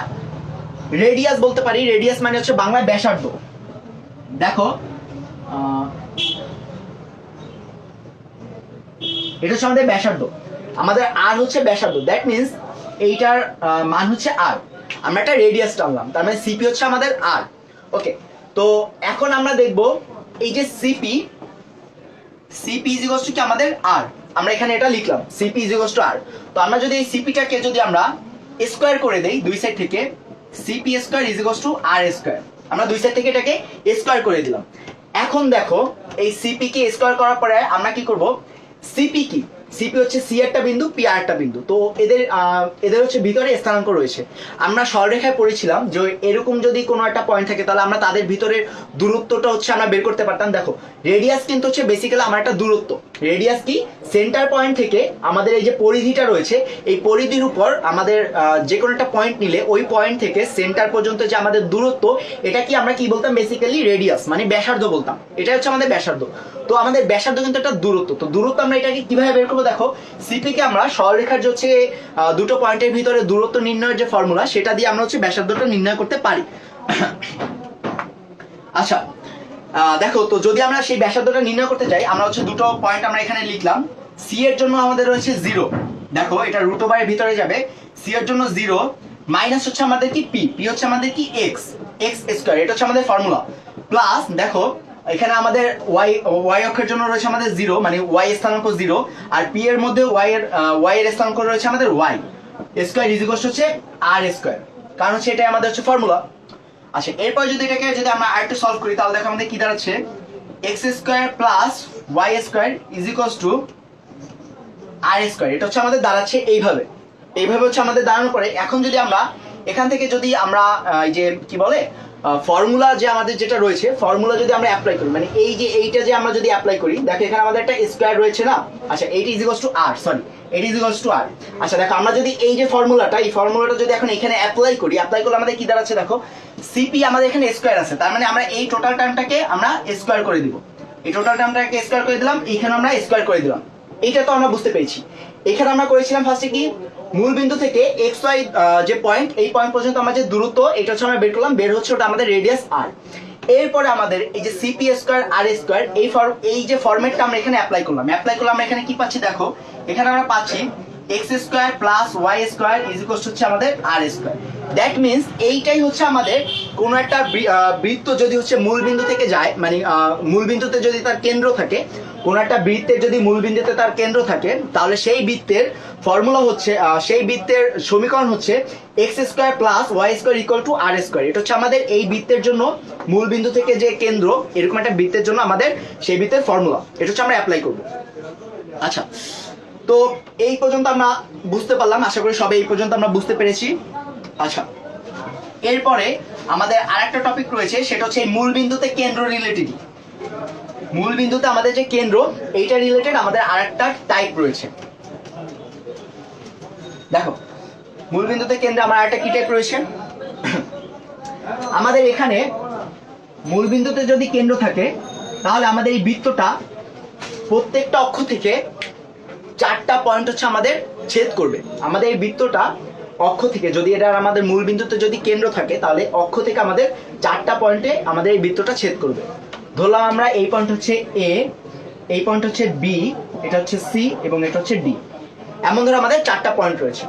রেডিয়াস বলতে পারি। রেডিয়াস মানে হচ্ছে বাংলায় ব্যাসার্ধ। দেখো এটা হচ্ছে আমাদের ব্যাসার্ধ, আমাদের আর হচ্ছে ব্যাসার্ধ, দ্যাট মিনস এইটার মান হচ্ছে আর। আমরা একটা রেডিয়াস টানলাম, তার মানে সিপি হচ্ছে আমাদের আর। ওকে, তো এখন আমরা দেখব এই যে সিপি ইজ ইকুয়ালস টু কি আমাদের আর। আমরা এখানে এটা লিখলাম সিপি ইজ ইকুয়ালস টু আর। তো আমরা যদি এই সিপিটাকে যদি আমরা স্কয়ার করে দেই দুই সাইড থেকে, CP square is equals to r square, আমরা দুই সাইড থেকে এটাকে স্কয়ার করে দিলাম। এখন দেখো এই সিপি কে স্কয়ার করার পরে আমরা কি করব, সিপি হচ্ছে সি একটা বিন্দু, পি আর একটা বিন্দু। তো এদের হচ্ছে ভিতরে স্থানাঙ্ক রয়েছে। আমরা সরলরেখায় পড়েছিলাম যে এরকম যদি কোনো একটা পয়েন্ট থাকে তাহলে আমরা তাদের ভিতরের দূরত্বটা হচ্ছে আমরা বের করতে পারতাম। দেখো রেডিয়াস কিন্তু হচ্ছে বেসিক্যালি আমার একটা দূরত্ব। রেডিয়াস কি, সেন্টার পয়েন্ট থেকে আমাদের এই যে পরিধিটা রয়েছে এই পরিধির উপর আমাদের যে কোনো একটা পয়েন্ট নিলে ওই পয়েন্ট থেকে সেন্টার পর্যন্ত যে আমাদের দূরত্ব, এটা কি আমরা কি বলতাম বেসিক্যালি রেডিয়াস মানে ব্যাসার্ধ বলতাম। এটা হচ্ছে আমাদের ব্যাসার্ধ। তো আমাদের ব্যাসার্ধ কিন্তু একটা দূরত্ব। তো দূরত্ব আমরা এটাকে কিভাবে বের করবো, দেখো সিপি কে আমরা সরলরেখার যে হচ্ছে দুটো পয়েন্টের ভিতরে দূরত্ব নির্ণয়ের যে ফর্মুলা সেটা দিয়ে আমরা হচ্ছে ব্যাসার্ধটা নির্ণয় করতে পারি। আচ্ছা দেখো, তো যদি আমরা সেই ব্যাসার্ধটা নির্ণয় করতে চাই, আমরা হচ্ছে দুটো পয়েন্ট আমরা এখানে লিখলাম। সি এর জন্য আমাদের রয়েছে 0, দেখো এটা রুট ওভারের ভিতরে যাবে। সি এর জন্য 0 মাইনাস হচ্ছে আমাদের কি পি, পি হচ্ছে আমাদের কি এক্স, এক্স স্কয়ার, এটা হচ্ছে আমাদের ফর্মুলা। প্লাস দেখো এখানে আমাদের ওয়াই অক্ষের জন্য রয়েছে আমাদের 0 মানে ওয়াই স্থানাঙ্ক 0, আর পি এর মধ্যে ওয়াই এর স্থানাঙ্ক রয়েছে আমাদের ওয়াই স্কয়ার ইজ ইকুয়াল হচ্ছে আর স্কয়ার, কারণ হচ্ছে এটাই আমাদের হচ্ছে ফর্মুলা। আচ্ছা এরপর যদি এটাকে যদি আমরা আরেকটু সলভ করি তাহলে দেখো আমাদের কি দাঁড়াচ্ছে, x square plus y square is equal to r square. এটা হচ্ছে আমাদের দাঁড়াচ্ছে এইভাবে, এইভাবে হচ্ছে আমাদের দাঁড়ানোর পরে এখন যদি আমরা এখান থেকে যদি আমরা এই যে কি বলে ফর্মুলা যে আমাদের যেটা রয়েছে, ফর্মুলা যদি আমরা অ্যাপ্লাই করি মানে এই যে এইটা যে আমরা যদি অ্যাপ্লাই করি, দেখো এখানে আমাদের একটা স্কয়ার রয়েছে না। আচ্ছা এইটা is equal to r, sorry এটা ইজ ইকুয়াল টু আর। আচ্ছা দেখো আমরা যদি এই যে ফর্মুলাটা, এই ফর্মুলাটা যদি এখন এখানে অ্যাপ্লাই করি, অ্যাপ্লাই করলে আমাদের কি দাঁড়াচ্ছে, দেখো সিপি আমাদের এখানে স্কয়ার আছে, তার মানে আমরা এই টোটাল টার্মটাকে আমরা স্কয়ার করে দিব। এই টোটাল টার্মটাকে স্কয়ার করে দিলাম, এখানে আমরা স্কয়ার করে দিলাম। এইটা তো আমরা বুঝতে পেরেছি। এখানে আমরা করেছিলাম ফার্স্টে কি, মূল বিন্দু থেকে এক্স ওয়াই যে পয়েন্ট, এই পয়েন্ট পর্যন্ত আমরা যে দূরত্ব এটা হচ্ছে আমরা বের করলাম, বের হচ্ছে ওটা আমাদের রেডিয়াস আর। এরপরে আমাদের এই যে সিপি স্কয়ার আর স্কয়ার এই যে ফরম্যাটটা আমরা এখানে অ্যাপ্লাই করলাম, অ্যাপ্লাই করলে আমরা এখানে কি পাচ্ছি, দেখো এখানে আমরা পাচ্ছি x square plus y square is equal হচ্ছে আমাদের আর স্কয়ার। দ্যাট মিনস এইটাই হচ্ছে আমাদের কোনো একটা বৃত্ত যদি হচ্ছে মূল বিন্দু থেকে যায়, মানে মূল বিন্দুতে যদি তার কেন্দ্র থাকে, কোন একটা বৃত্তের যদি মূল বিন্দুতে তার কেন্দ্র থাকে, তাহলে সেই বৃত্তের ফর্মুলা হচ্ছে, সেই বৃত্তের সমীকরণ হচ্ছে x square plus y square equal to r square. এটা হচ্ছে আমাদের এই বৃত্তের জন্য মূল বিন্দু থেকে যে কেন্দ্র এরকম একটা বৃত্তের জন্য আমাদের সেই বৃত্তের ফর্মুলা, এটা হচ্ছে আমরা অ্যাপ্লাই করব। আচ্ছা তো এই পর্যন্ত আমরা বুঝতে পারলাম, আশা করি সবাই এই পর্যন্ত আমরা বুঝতে পেরেছি। আচ্ছা এরপরে আমাদের আরেকটা টপিক রয়েছে, সেটা হচ্ছে মূল বিন্দুতে কেন্দ্র রিলেটেড। মূল বিন্দুতে আমাদের যে কেন্দ্র এইটা রিলেটেড আমাদের আরেকটা টাইপ রয়েছে। দেখো মূল বিন্দুতে কেন্দ্রে আমার আরেকটা কি টাইপ রয়েছে, আমাদের এখানে মূল বিন্দুতে যদি কেন্দ্র থাকে তাহলে আমাদের এই বৃত্তটা প্রত্যেকটা অক্ষ থেকে 4টা পয়েন্ট হচ্ছে আমাদের ছেদ করবে। আমাদের এই বৃত্তটা অক্ষ থেকে যদি এটা আমাদের মূল বিন্দুতে যদি কেন্দ্র থাকে তাহলে অক্ষ থেকে আমাদের 4টা পয়েন্টে আমাদের এই বৃত্তটা ছেদ করবে। ধরলাম আমরা এই পয়েন্ট হচ্ছে এ, এই পয়েন্ট হচ্ছে বি, এটা হচ্ছে সি এবং এটা হচ্ছে ডি, এমন ধরে আমাদের 4টা পয়েন্ট রয়েছে।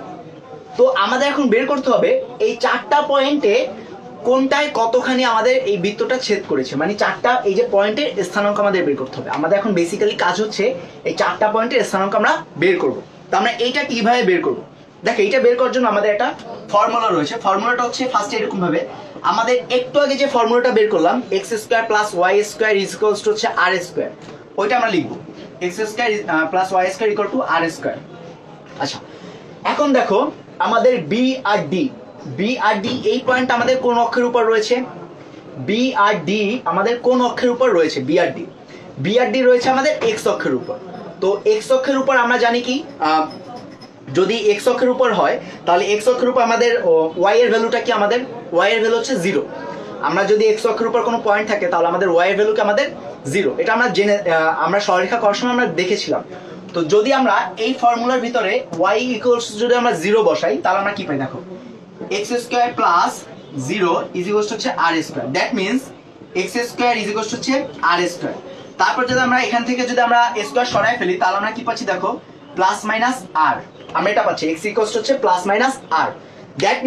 তো আমাদের এখন বের করতে হবে এই 4টা পয়েন্টে কোনটায় কতখানি আমাদের এই বৃত্তটা ছেদ করেছে, মানে 4টা এই যে পয়েন্টের স্থানাঙ্ক আমাদের বের করতে হবে। আমাদের এখন বেসিক্যালি কাজ হচ্ছে এই 4টা পয়েন্টের স্থানাঙ্ক আমরা বের করব। তো আমরা এইটা কিভাবে বের করব, দেখো এইটা বের করার জন্য আমাদের একটা ফর্মুলা রয়েছে। ফর্মুলাটা হচ্ছে ফার্স্টে এরকম ভাবে, আমাদের একটু আগে যে ফর্মুলাটা বের করলাম x square plus y square is equal to হচ্ছে আর স্কয়ার, ওইটা আমরা লিখবো x square plus y square equal to r square. আচ্ছা এখন দেখো আমাদের বি আর ডি, বি আর ডি এই পয়েন্ট আমাদের কোন অক্ষের উপর রয়েছে, বি আর ডি আমাদের কোন অক্ষের উপর রয়েছে, বি আর ডি, বি আর ডি রয়েছে আমাদের এক্স অক্ষের উপর। তো এক্স অক্ষের উপর আমরা জানি কি, যদি এক্স অক্ষের উপর হয় তাহলে এক্স অক্ষের উপর আমাদের ওয়াই এর ভ্যালুটা কি, আমাদের ওয়াই এর ভ্যালু হচ্ছে 0। আমরা যদি এক্স অক্ষের উপর কোনো পয়েন্ট থাকে তাহলে আমাদের ওয়াই এর ভ্যালু কি আমাদের 0, এটা আমরা আমরা সরলরেখা করার সময় আমরা দেখেছিলাম। তো যদি আমরা এই ফর্মুলার ভিতরে ওয়াই ইকুয়ালস যদি আমরা 0 বসাই তাহলে আমরা কি পাই, দেখো x square plus 0 is equals হচ্ছে r square. That means x square is equals হচ্ছে আর স্কয়ার। তারপর যদি আমরা এখান থেকে যদি আমরা স্কয়ার সরাই ফেলি তাহলে আমরা কি পাচ্ছি, দেখো প্লাস মাইনাস আর, আমরা এটা পাচ্ছি এক্স ইকুয়ালস হচ্ছে plus minus r. That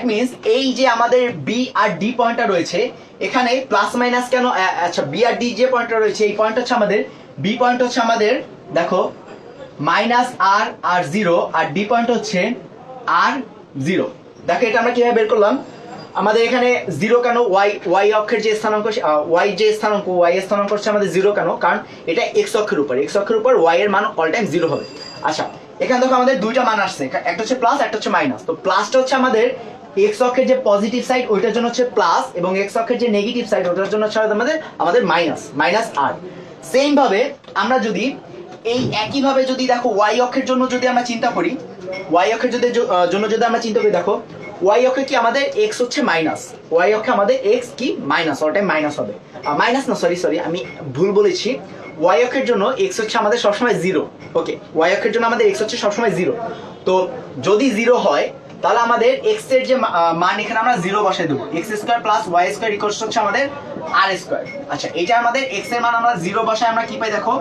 means এই যে আমাদের বি আর ডি পয়েন্টটা রয়েছে এখানে প্লাস মাইনাস কেন, আচ্ছা বি আর ডি যে পয়েন্টটা রয়েছে এই পয়েন্ট হচ্ছে আমাদের, বি পয়েন্ট হচ্ছে আমাদের দেখো মাইনাস আর আর 0, আর ডি পয়েন্ট হচ্ছে আর 0। দেখো এটা আমরা কিভাবে বের করলাম, আমাদের এখানে 0 কেন, ওয়াই অক্ষের যে স্থানাঙ্ক, ওয়াই যে স্থানাঙ্ক, ওয়াই এর স্থানাঙ্ক হচ্ছে আমাদের 0 কেন, কারণ এটা এক্স অক্ষের উপর, এক্স অক্ষের উপর ওয়াই এর মান অল টাইম 0 হবে। আচ্ছা এখানে দেখো আমাদের দুইটা মান আসছে, একটা হচ্ছে প্লাস একটা হচ্ছে মাইনাস। তো প্লাসটা হচ্ছে আমাদের এক্স অক্ষের যে পজিটিভ সাইড ওইটার জন্য হচ্ছে প্লাস, এবং এক্স অক্ষের যে নেগেটিভ সাইড ওটার জন্য হচ্ছে আমাদের মাইনাস আর। সেম ভাবে আমরা যদি এই একইভাবে যদি দেখো ওয়াই অক্ষের জন্য যদি আমরা চিন্তা করি, ওয়াই অক্ষের জন্য যদি আমরা চিন্তা করি, দেখো ওয়াই অক্ষে কি আমাদের এক্স হচ্ছে মাইনাস, ওয়াই অক্ষে আমাদের এক্স কি মাইনাস, অল টাইম মাইনাস হবে, মাইনাস না সরি আমি ভুল বলেছি, ওয়াই অক্ষের জন্য এক্স হচ্ছে আমাদের সবসময় জিরো। ওকে, ওয়াই অক্ষের জন্য আমাদের এক্স হচ্ছে সবসময় জিরো। তো যদি জিরো হয় তাহলে আমাদের এক্স এর যে মান এখানে আমরা জিরো বসাই দেবো, x square plus y square equals হচ্ছে আমাদের আর স্কোয়ার। আচ্ছা, এটা আমাদের এক্স এর মান আমরা জিরো বসাই আমরা কি পাই, দেখো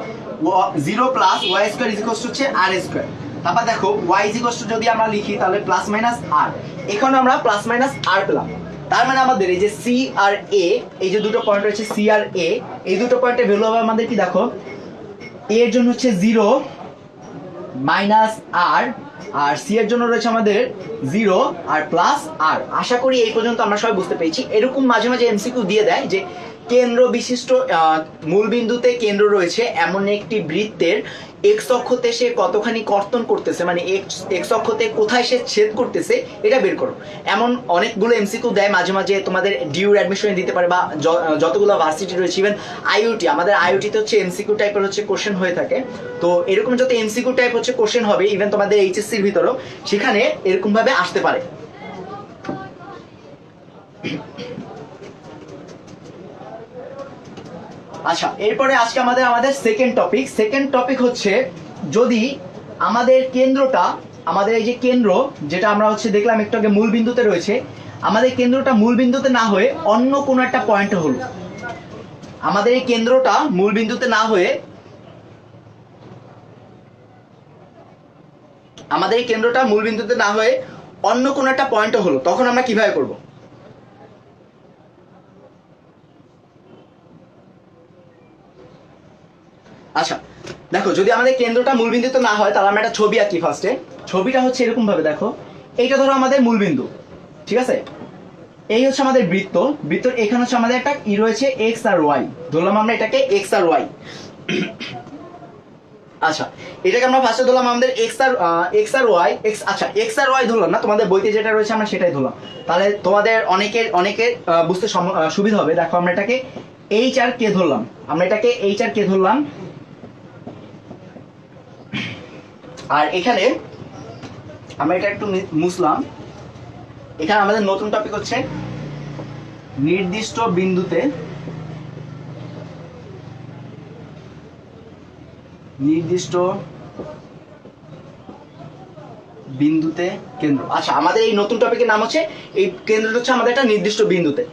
zero plus y square equals হচ্ছে আর স্কোয়ার। তারপর দেখো ওয়াই ইকুয়ালস যদি আমরা লিখি তাহলে প্লাস মাইনাস আর, এখানে আমরা প্লাস মাইনাস আর পেলাম। তার মানে আমাদের এই যে সি আর এ, এই যে দুটো পয়েন্ট রয়েছে সি আর এ, এই দুটো পয়েন্টের ভ্যালু হবে আমাদের কি, দেখো এ এর জন্য হচ্ছে জিরো মাইনাস আর, আর সি এর জন্য রয়েছে আমাদের জিরো আর প্লাস আর। আশা করি এই পর্যন্ত আমরা সবাই বুঝতে পেরেছি। এরকম মাঝে মাঝে এমসিকিউ দিয়ে দেয় যে কেন্দ্র বিশিষ্ট মূল বিন্দুতে কেন্দ্র রয়েছে এমন একটি বৃত্তের এক্স অক্ষতে সে কতখানি কর্তন করতেছে, মানে এক্স অক্ষতে কোথায় সে ছেদ করতেছে এটা বের করো। এমন অনেকগুলো এমসিকিউ দেয় মাঝে মাঝে, তোমাদের ডিউর অ্যাডমিশনে দিতে পারে, বা যতগুলো ভার্সিটি রয়েছে, ইভেন আইইউটি, আমাদের আইইউটিতে হচ্ছে এমসিকিউ টাইপের হচ্ছে কোশ্চেন হয়ে থাকে। তো এরকম যত এমসিকিউ টাইপ হচ্ছে কোশ্চেন হবে, ইভেন তোমাদের এইচএসসির ভিতরেও সেখানে এরকম ভাবে আসতে পারে। আচ্ছা, এরপরে আজকে আমাদের সেকেন্ড টপিক হচ্ছে, যদি আমাদের কেন্দ্রটা, আমাদের এই যে কেন্দ্র যেটা আমরা হচ্ছে দেখলাম একটু আগে মূল বিন্দুতে রয়েছে, আমাদের কেন্দ্রটা মূল বিন্দুতে না হয়ে অন্য কোনো একটা পয়েন্টে হলো, আমাদের এই কেন্দ্রটা মূল বিন্দুতে না হয়ে অন্য কোনো একটা পয়েন্টে হলো, তখন আমরা কিভাবে করব? আচ্ছা দেখো, যদি আমাদের কেন্দ্রটা মূলবিন্দুতে না হয় তাহলে আমরা একটা ছবি আঁকি ফার্স্টে। ছবিটা হচ্ছে এরকম ভাবে, দেখো এইটা ধরো আমাদের মূলবিন্দু, ঠিক আছে, এই হচ্ছে আমাদের বৃত্তর এখানে হচ্ছে আমাদের একটা ই রয়েছে এক্স আর ওয়াই, ধরলাম আমরা এটাকে এক্স আর ওয়াই। আচ্ছা, এটাকে আমরা ফার্স্টে ধরলাম আমাদের এক্স আর ওয়াই, আচ্ছা এক্স আর ওয়াই ধরলাম না, তোমাদের বইতে যেটা রয়েছে আমরা সেটাই ধরলাম, তাহলে তোমাদের অনেকের বুঝতে সুবিধা হবে। দেখো আমরা এটাকে এইচ আর কে ধরলাম, আর এখানে আমরা এটা একটু মুছলাম। এখানে আমাদের নতুন টপিক হচ্ছে নির্দিষ্ট বিন্দুতে কেন্দ্র। আচ্ছা, আমাদের এই নতুন টপিকের নাম হচ্ছে, এই কেন্দ্রটা হচ্ছে আমাদের একটা নির্দিষ্ট বিন্দুতে।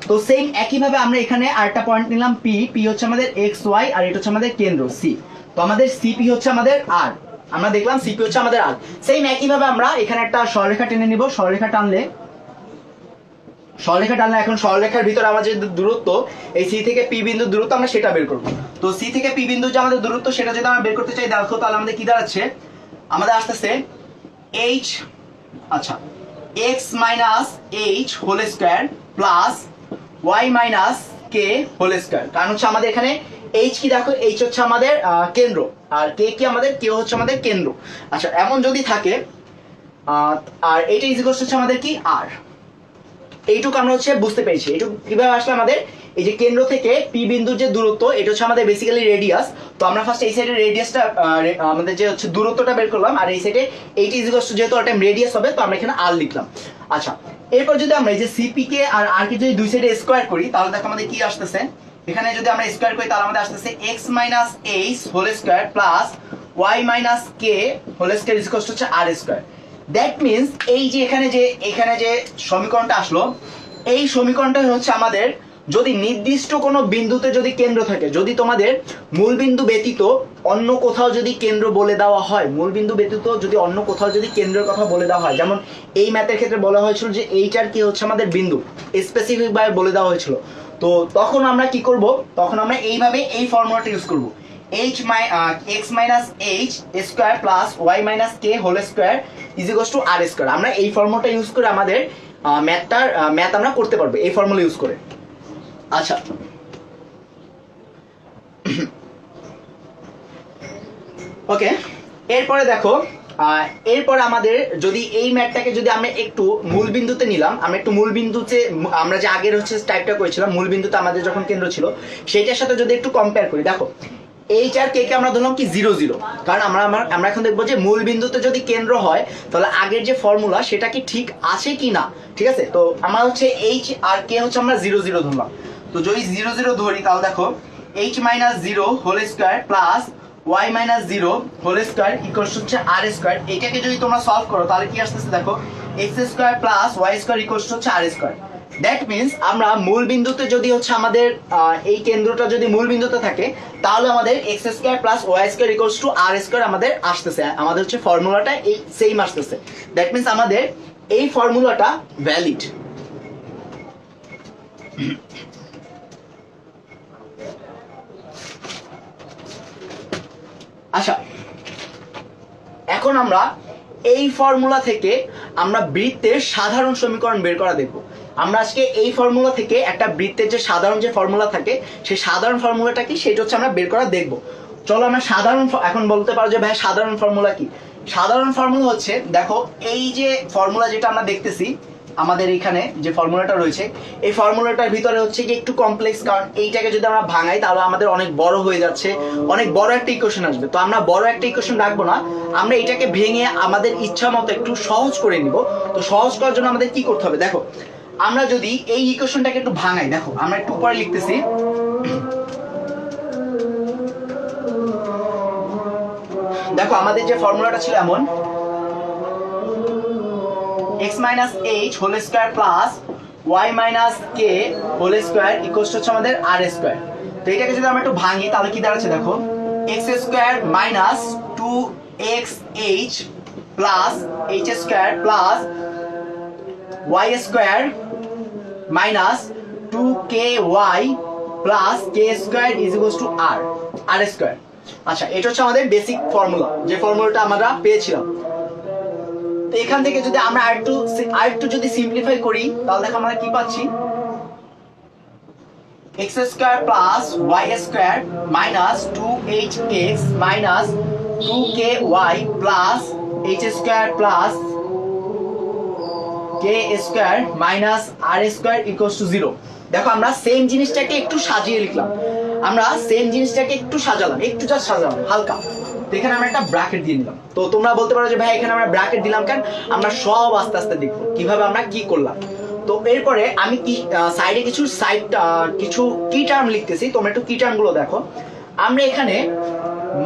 তো সেম একইভাবে আমরা এখানে আরেকটা পয়েন্ট নিলাম পি হচ্ছে আমাদের এক্স ওয়াই, আর এটা হচ্ছে আমাদের কেন্দ্র সি। তো আমাদের সিপি হচ্ছে আমাদের আর, আমরা দেখলাম সিপি হচ্ছে আমাদের আর। সেম একইভাবে আমরা এখানে একটা সরলরেখা টেনে নিব, সরলরেখা টানলে এখন সরলরেখার ভিতরে আমার যে দূরত্ব, এই সি থেকে পি বিন্দুর দূরত্ব আমরা সেটা বের করব। তো সি থেকে পি বিন্দু যে আমাদের দূরত্ব সেটা যদি আমরা বের করতে চাই, দেখো তাহলে আমাদের কি দাঁড়াচ্ছে, আমাদের আসতেছে এইচ, আচ্ছা x minus h whole square plus y minus k whole square. কারণ হচ্ছে আমাদের এখানে এইচ কি, দেখো এইচ হচ্ছে আমাদের কেন্দ্র, আর কে কি আমাদের, কে হচ্ছে আমাদের কেন্দ্র। আচ্ছা, এমন যদি থাকে আর এইটা ইকুয়ালস হচ্ছে আমাদের কি আর, এইটুকু আমরা হচ্ছে বুঝতে পেরেছি। এইটুকু কিভাবে আসলে আমাদের এই যে কেন্দ্র থেকে পি বিন্দুর যে দূরত্ব, এটা হচ্ছে আমাদের বেসিক্যালি রেডিয়াস। তো আমরা ফার্স্ট এই সাইডের রেডিয়াসটা, আমাদের যে হচ্ছে দূরত্বটা বের করলাম, আর এই সাইডে এইটা ইকুয়ালস টু যেহেতু টাইম রেডিয়াস হবে, তো আমরা এখানে আর লিখলাম। আচ্ছা, এরপর যদি আমরা এই যে সিপি কে আর কে যদি দুই সাইডে স্কোয়ার করি, তাহলে দেখো আমাদের কি আসতেছে, এখানে যদি আমরা স্কোয়ার করি তাহলে আমাদের আসতেছে x minus h whole square plus y minus k whole square equals হচ্ছে আর স্কোয়ার। দ্যাট মিনস এই যে এখানে যে সমীকরণটা আসলো, এই সমীকরণটা হচ্ছে আমাদের, যদি নির্দিষ্ট কোনো বিন্দুতে যদি কেন্দ্র থাকে, যদি তোমাদের মূল বিন্দু ব্যতীত অন্য কোথাও যদি কেন্দ্র বলে দেওয়া হয়, যদি কেন্দ্রের কথা বলে দেওয়া হয়, যেমন এই ম্যাথের ক্ষেত্রে বলা হয়েছিল যে এইচ আর কে হচ্ছে আমাদের বিন্দু, স্পেসিফিক ভাবে বলে দেওয়া হয়েছিল। তো তখন আমরা কি করব, তখন আমরা এইভাবে এই ফর্মুলাটা ইউজ করব, x minus h square plus y minus k whole square equals to r square. আমরা এই ফর্মুলাটা ইউজ করে আমাদের ম্যাথ আমরা করতে পারবো এই ফর্মুলা ইউজ করে। আচ্ছা, ওকে, এরপরে দেখো এরপর আমাদের যদি এই ম্যাথটাকে যদি আমরা একটু মূল বিন্দুতে নিলাম, আমরা একটু মূল বিন্দুতে, আমরা যে আগের হচ্ছে টাইপটা করেছিলাম মূল বিন্দুতে আমাদের যখন কেন্দ্র ছিল সেইটার সাথে যদি একটু কম্পেয়ার করি, দেখো এইচ আর কে কে আমরা ধরলাম কি 0 0, কারণ আমরা এখন দেখবো যে মূল বিন্দুতে যদি কেন্দ্র হয় তাহলে আগের যে ফর্মুলা সেটা কি ঠিক আছে কি না, ঠিক আছে। তো আমরা হচ্ছে এইচ আর কে হচ্ছে আমরা 0 0 ধরলাম। তো যদি 0 0 ধরি তাহলে দেখো h minus 0 whole square plus y minus 0 whole square equals হচ্ছে আর স্কোয়ার। এটাকে যদি তোমরা সলভ করো তাহলে কি আসতেছে দেখো x square plus y square equals হচ্ছে আর স্কোয়ার। দ্যাট মিনস আমরা মূল বিন্দুতে যদি হচ্ছে আমাদের এই কেন্দ্রটা যদি মূল বিন্দুতে থাকে তাহলে আমাদের x square plus y square equals to r square আমাদের আসতেছে, আমাদের হচ্ছে ফর্মুলাটা এই সেম আসতেছে। দ্যাট মিনস আমাদের এই ফর্মুলাটা ভ্যালিড। আচ্ছা, এখন আমরা এই ফর্মুলা থেকে আমরা বৃত্তের সাধারণ সমীকরণ বের করা দেখব। আমরা আজকে এই ফর্মুলা থেকে একটা বৃত্তের যে সাধারণ যে ফর্মুলা থাকে সেই সাধারণ ফর্মুলাটা কি সেটা হচ্ছে আমরা বের করা দেখব। চলো আমরা সাধারণ, এখন বলতে পারো যে ভাই সাধারণ ফর্মুলা কি? সাধারণ ফর্মুলা হচ্ছে, দেখো এই যে ফর্মুলা যেটা আমরা দেখতেছি আমাদের এখানে যে ফর্মুলাটা রয়েছে এই ফর্মুলাটার ভিতরে হচ্ছে কি একটু কমপ্লেক্স, কারণ এইটাকে যদি আমরা ভাঙাই তাহলে আমাদের অনেক বড় হয়ে যাচ্ছে, অনেক বড় একটা ইকুয়েশন আসবে। তো আমরা বড় একটা ইকুয়েশন রাখবো না, আমরা এটাকে ভেঙে আমাদের ইচ্ছা মতো একটু সহজ করে নিব। তো সহজ করার জন্য আমাদের কি করতে হবে, দেখো আমরা যদি এই ইকুয়েশনটাকে একটু ভাঙাই, দেখো আমরা একটু উপরে লিখতেছি, দেখো আমাদের যে ফর্মুলাটা ছিল এমন x minus h whole square plus y minus k whole square equals হচ্ছে আমাদের আর স্কোয়ার। তো এটাকে যদি আমরা একটু ভাঙি তাহলে কি দাঁড়াচ্ছে, দেখো x square minus 2xh plus h square plus y square minus 2ky plus k square is equals to r square. আচ্ছা, এটা হচ্ছে আমাদের বেসিক ফর্মুলা, যে ফর্মুলাটা আমরা পেয়েছিলাম। তো এখান থেকে যদি আমরা আরেকটু যদি সিম্পলিফাই করি তাহলে দেখো আমরা কি পাচ্ছি, x square plus y square minus 2hx minus 2ky plus h square plus k square minus r square equals to 0। দেখো আমরা সেম জিনিসটাকে একটু সাজিয়ে লিখলাম, আমরা সেম জিনিসটাকে একটু সাজালাম, একটু জাস্ট সাজালাম হালকা। তো এখানে আমরা একটা ব্র্যাকেট দিয়ে দিলাম। তো তোমরা বলতে পারো যে ভাই এখানে আমরা ব্র্যাকেট দিলাম কেন, আমরা সব আস্তে আস্তে দেখবো কিভাবে আমরা কি করলাম। তো এরপরে আমি কি সাইডে কিছু কি টার্ম লিখতেছি, তোমরা একটু কি টার্ম গুলো দেখো। আমরা এখানে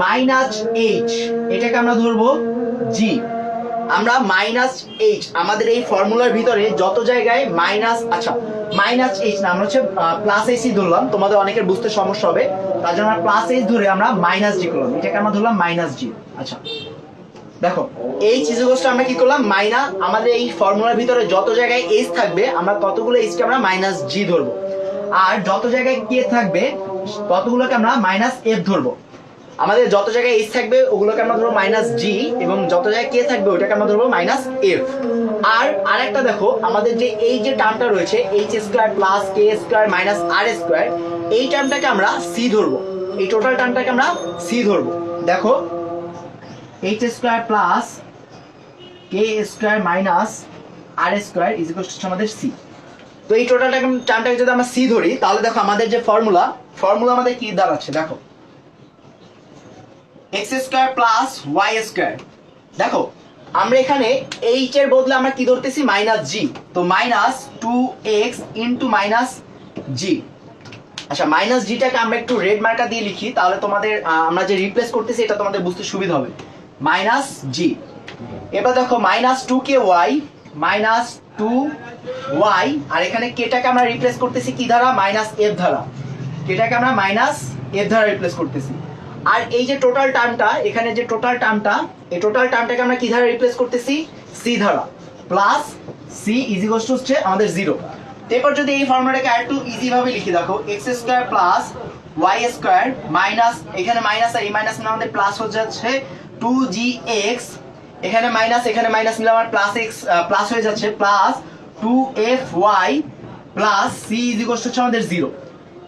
মাইনাস এইচ এটাকে আমরা ধরবো জি, আমরা মাইনাস এইচ আমাদের এই ফর্মুলার ভিতরে যত জায়গায় মাইনাস, আচ্ছা মাইনাস এইচ না, আমরা হচ্ছে প্লাস এইচ ধরলাম, তোমাদের অনেকের বুঝতে সমস্যা হবে তার জন্য আমরা প্লাস এইচ ধরে আমরা মাইনাস জি করলাম, এটাকে আমরা ধরলাম মাইনাস জি। আচ্ছা দেখো এইচ ইজ ইকুয়ালস টু আমরা কি করলাম মাইনাস, আমাদের এই ফর্মুলার ভিতরে যত জায়গায় এইচ থাকবে আমরা ততগুলো এইচকে আমরা মাইনাস জি ধরবো, আর যত জায়গায় কে থাকবে ততগুলোকে আমরা মাইনাস এফ ধরবো। আমাদের যত জায়গায় এইচ থাকবে ওগুলোকে আমরা ধরবো মাইনাস জি, এবং যত জায়গায় কে থাকবে ওটাকে আমরা ধরবো মাইনাস এফ। আর আরেকটা দেখো আমাদের যে এই যে টার্মটা রয়েছে H square plus k square minus r square, এই টার্মটাকে আমরা সি ধরবো, এই টোটাল টার্মটাকে আমরা সি ধরবো। দেখো h square plus k square minus r square is equals to আমাদের সি। তো এই টোটাল টার্মটাকে যদি আমরা সি ধরি তাহলে দেখো আমাদের যে ফর্মুলা আমাদের কি দাঁড়াচ্ছে, দেখো x square plus y square. দেখো আমরা এখানে h এর বদলে আমরা কি ধরতেছি মাইনাস জি, তো মাইনাস 2x ইনটু মাইনাস জি। আচ্ছা মাইনাস জিটাকে আমরা একটু রেড মার্কার দিয়ে লিখি তাহলে তোমাদের আমরা যে রিপ্লেস করতেছি এটা তোমাদের বুঝতে সুবিধা হবে, মাইনাস জি। এবার দেখো মাইনাস 2ky মাইনাস 2y, আর এখানে কেটাকে আমরা রিপ্লেস করতেছি কি দ্বারা, মাইনাস এফ দ্বারা, কেটাকে আমরা মাইনাস এফ দ্বারা রিপ্লেস করতেছি। আর এই যে টোটাল টার্মটা, এখানে যে টোটাল টার্মটা, এই টোটাল টার্মটাকে আমরা কি ধারা রিপ্লেস করতেছি, সি ধারা, plus c is equals to হচ্ছে আমাদের 0। এরপর যদি এই ফর্মুলাটাকে আরেকটু ইজি ভাবে লিখে দেখো x square plus y square minus, এখানে মাইনাস আর এই মাইনাস মিলে আমাদের প্লাস হয়ে যাচ্ছে 2gx, এখানে মাইনাস মিলে আমার প্লাস x প্লাস হয়ে যাচ্ছে plus 2fy plus c is equals to হচ্ছে আমাদের 0।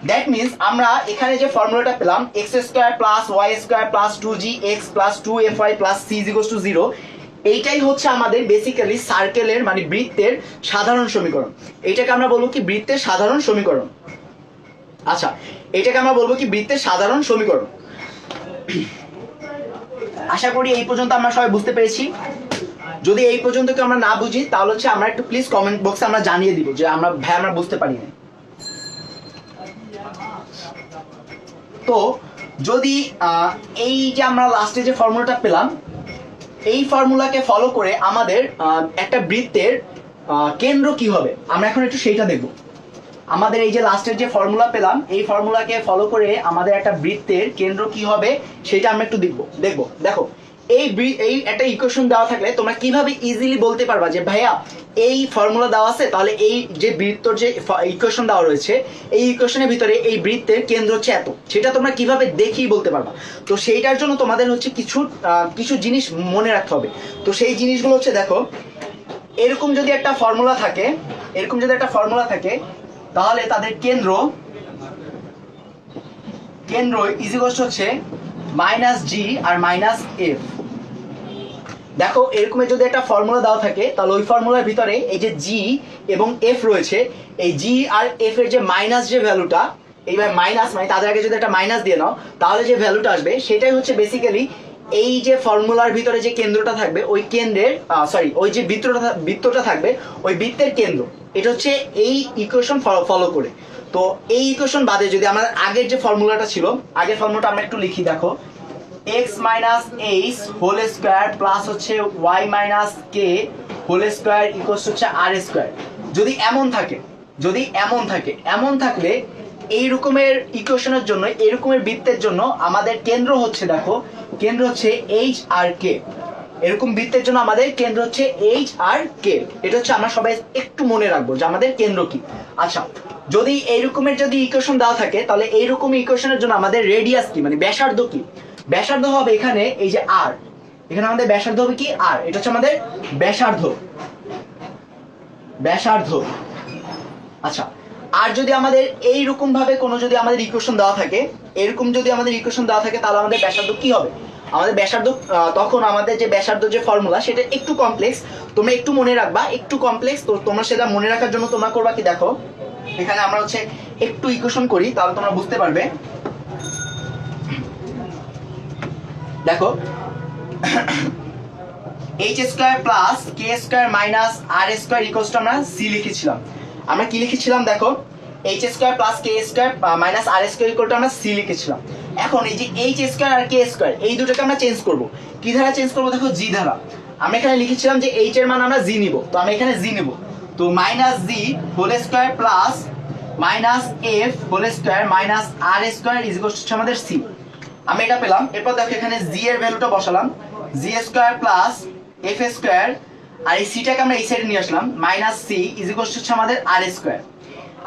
দ্যাট মিন্স আমরা এখানে যে ফর্মুলাটা পেলাম x square plus y square plus 2gx plus 2fy plus c is equals to 0, এইটাই হচ্ছে আমাদের বেসিক্যালি সার্কেলের মানে বৃত্তের সাধারণ সমীকরণ। এইটাকে আমরা বলবো কি বৃত্তের সাধারণ সমীকরণ। আচ্ছা, এটাকে আমরা বলবো কি বৃত্তের সাধারণ সমীকরণ। আশা করি এই পর্যন্ত আমরা সবাই বুঝতে পেরেছি। যদি এই পর্যন্ত কেউ আমরা না বুঝি তাহলে হচ্ছে আমরা একটু প্লিজ কমেন্ট বক্সে আমরা জানিয়ে দিব যে আমরা আমরা বুঝতে পারি না। তো যদি এই যে আমরা লাস্টে যে ফর্মুলাটা পেলাম, এই ফর্মুলাকে ফলো করে আমাদের একটা বৃত্তের কেন্দ্র কি হবে আমরা এখন একটু সেইটা দেখব। আমাদের এই যে লাস্টের যে ফর্মুলা পেলাম, এই ফর্মুলাকে ফলো করে আমাদের একটা বৃত্তের কেন্দ্র কি হবে সেটা আমরা একটু দেখব। দেখো, এই একটা ইকুয়েশন দেওয়া থাকলে তোমরা কিভাবে ইজিলি বলতে পারবা যে ভাইয়া এই ফর্মুলা দেওয়া আছে, তাহলে এই যে বৃত্তর যে ইকুয়েশন দেওয়া রয়েছে এই ইকুয়েশনের ভিতরে এই বৃত্তের কেন্দ্র হচ্ছে এত, সেটা তোমরা কিভাবে দেখেই বলতে পারবা। তো সেইটার জন্য তোমাদের হচ্ছে কিছু জিনিস মনে রাখতে হবে। তো সেই জিনিসগুলো হচ্ছে, দেখো এরকম যদি একটা ফর্মুলা থাকে তাহলে তাদের কেন্দ্র ইজ ইকুয়াল হচ্ছে মাইনাস জি আর মাইনাস এফ। দেখো এরকমের যদি একটা ফর্মুলা দেওয়া থাকে তাহলে ওই ফর্মুলার ভিতরে এই যে জি এবং এফ রয়েছে, এই জি আর এফ এর যে মাইনাস যে ভ্যালুটা, এইভাবে মাইনাস মানে তাদের আগে যদি একটা মাইনাস দিয়ে নাও তাহলে যে ভ্যালুটা আসবে সেটাই হচ্ছে বেসিক্যালি এই যে ফর্মুলার ভিতরে যে কেন্দ্রটা থাকবে ওই কেন্দ্রের ওই যে বৃত্তটা থাকবে ওই বৃত্তের কেন্দ্র। এটা হচ্ছে এই ইকুয়েশন ফলো করে। তো এই ইকুয়েশন বাদে যদি আমাদের আগের যে ফর্মুলাটা ছিল, আগের ফর্মুলাটা আমরা একটু লিখি। দেখো x minus h whole square plus হচ্ছে y minus k whole square equals হচ্ছে আর স্কোয়ার। যদি এমন থাকলে এই রকমের ইকুয়েশনের জন্য, এই রকমের বৃত্তের জন্য আমাদের কেন্দ্র হচ্ছে, দেখো কেন্দ্র হচ্ছে এইচ আর কে। এরকম বৃত্তের জন্য আমাদের কেন্দ্র হচ্ছে এইচ আর কে। এটা হচ্ছে আমরা সবাই একটু মনে রাখবো যে আমাদের কেন্দ্র কি। আচ্ছা, যদি এইরকমের যদি ইকুয়েশন দেওয়া থাকে তাহলে এইরকম ইকুয়েশনের জন্য আমাদের রেডিয়াস কি মানে ব্যাসার্ধ কি? ব্যাসার্ধ হবে এখানে এই যে আর, এখানে আমাদের ব্যাসার্ধ হবে কি আর। এটা হচ্ছে আমাদের ব্যাসার্ধ। আচ্ছা, আর যদি আমাদের এইরকম ভাবে কোনো যদি আমাদের ইকুয়েশন দেওয়া থাকে, এরকম যদি আমাদের ইকুয়েশন দেওয়া থাকে তাহলে আমাদের ব্যাসার্ধ কি হবে? আমাদের ব্যাসার্ধ তখন আমাদের যে ব্যাসার্ধ যে ফর্মুলা সেটা একটু কমপ্লেক্স, তোমরা একটু মনে রাখবা, একটু কমপ্লেক্স। তো তোমরা সেটা মনে রাখার জন্য তোমরা করবা কি, দেখো এখানে আমরা হচ্ছে একটু ইকুয়েশন করি তাহলে তোমরা বুঝতে পারবে। দেখো h square plus k square minus r square equals to আমরা সি লিখেছিলাম। আমরা কি লিখেছিলাম? দেখো h square plus k square minus r square equal to আমরা সি লিখেছিলাম। এখন এই যে এইচ স্কোয়ার আর কে স্কোয়ার এই দুটোকে আমরা চেঞ্জ করব। কি ধারা চেঞ্জ করব? দেখো জি ধারা। আমরা এখানে লিখেছিলাম যে এইচ এর মান আমরা জি নিব, তো আমরা এখানে জি নিব। তো minus g whole square plus minus f whole square minus r square is equal to আমাদের সি। আমি এটা পেলাম। এরপর দেখো এখানে জি এর ভ্যালুটা বসালাম, g square plus f square, আর এই সিটাকে আমরা এই সাইডে নিয়ে আসলাম, minus c is equal to আমাদের আর স্কোয়ার।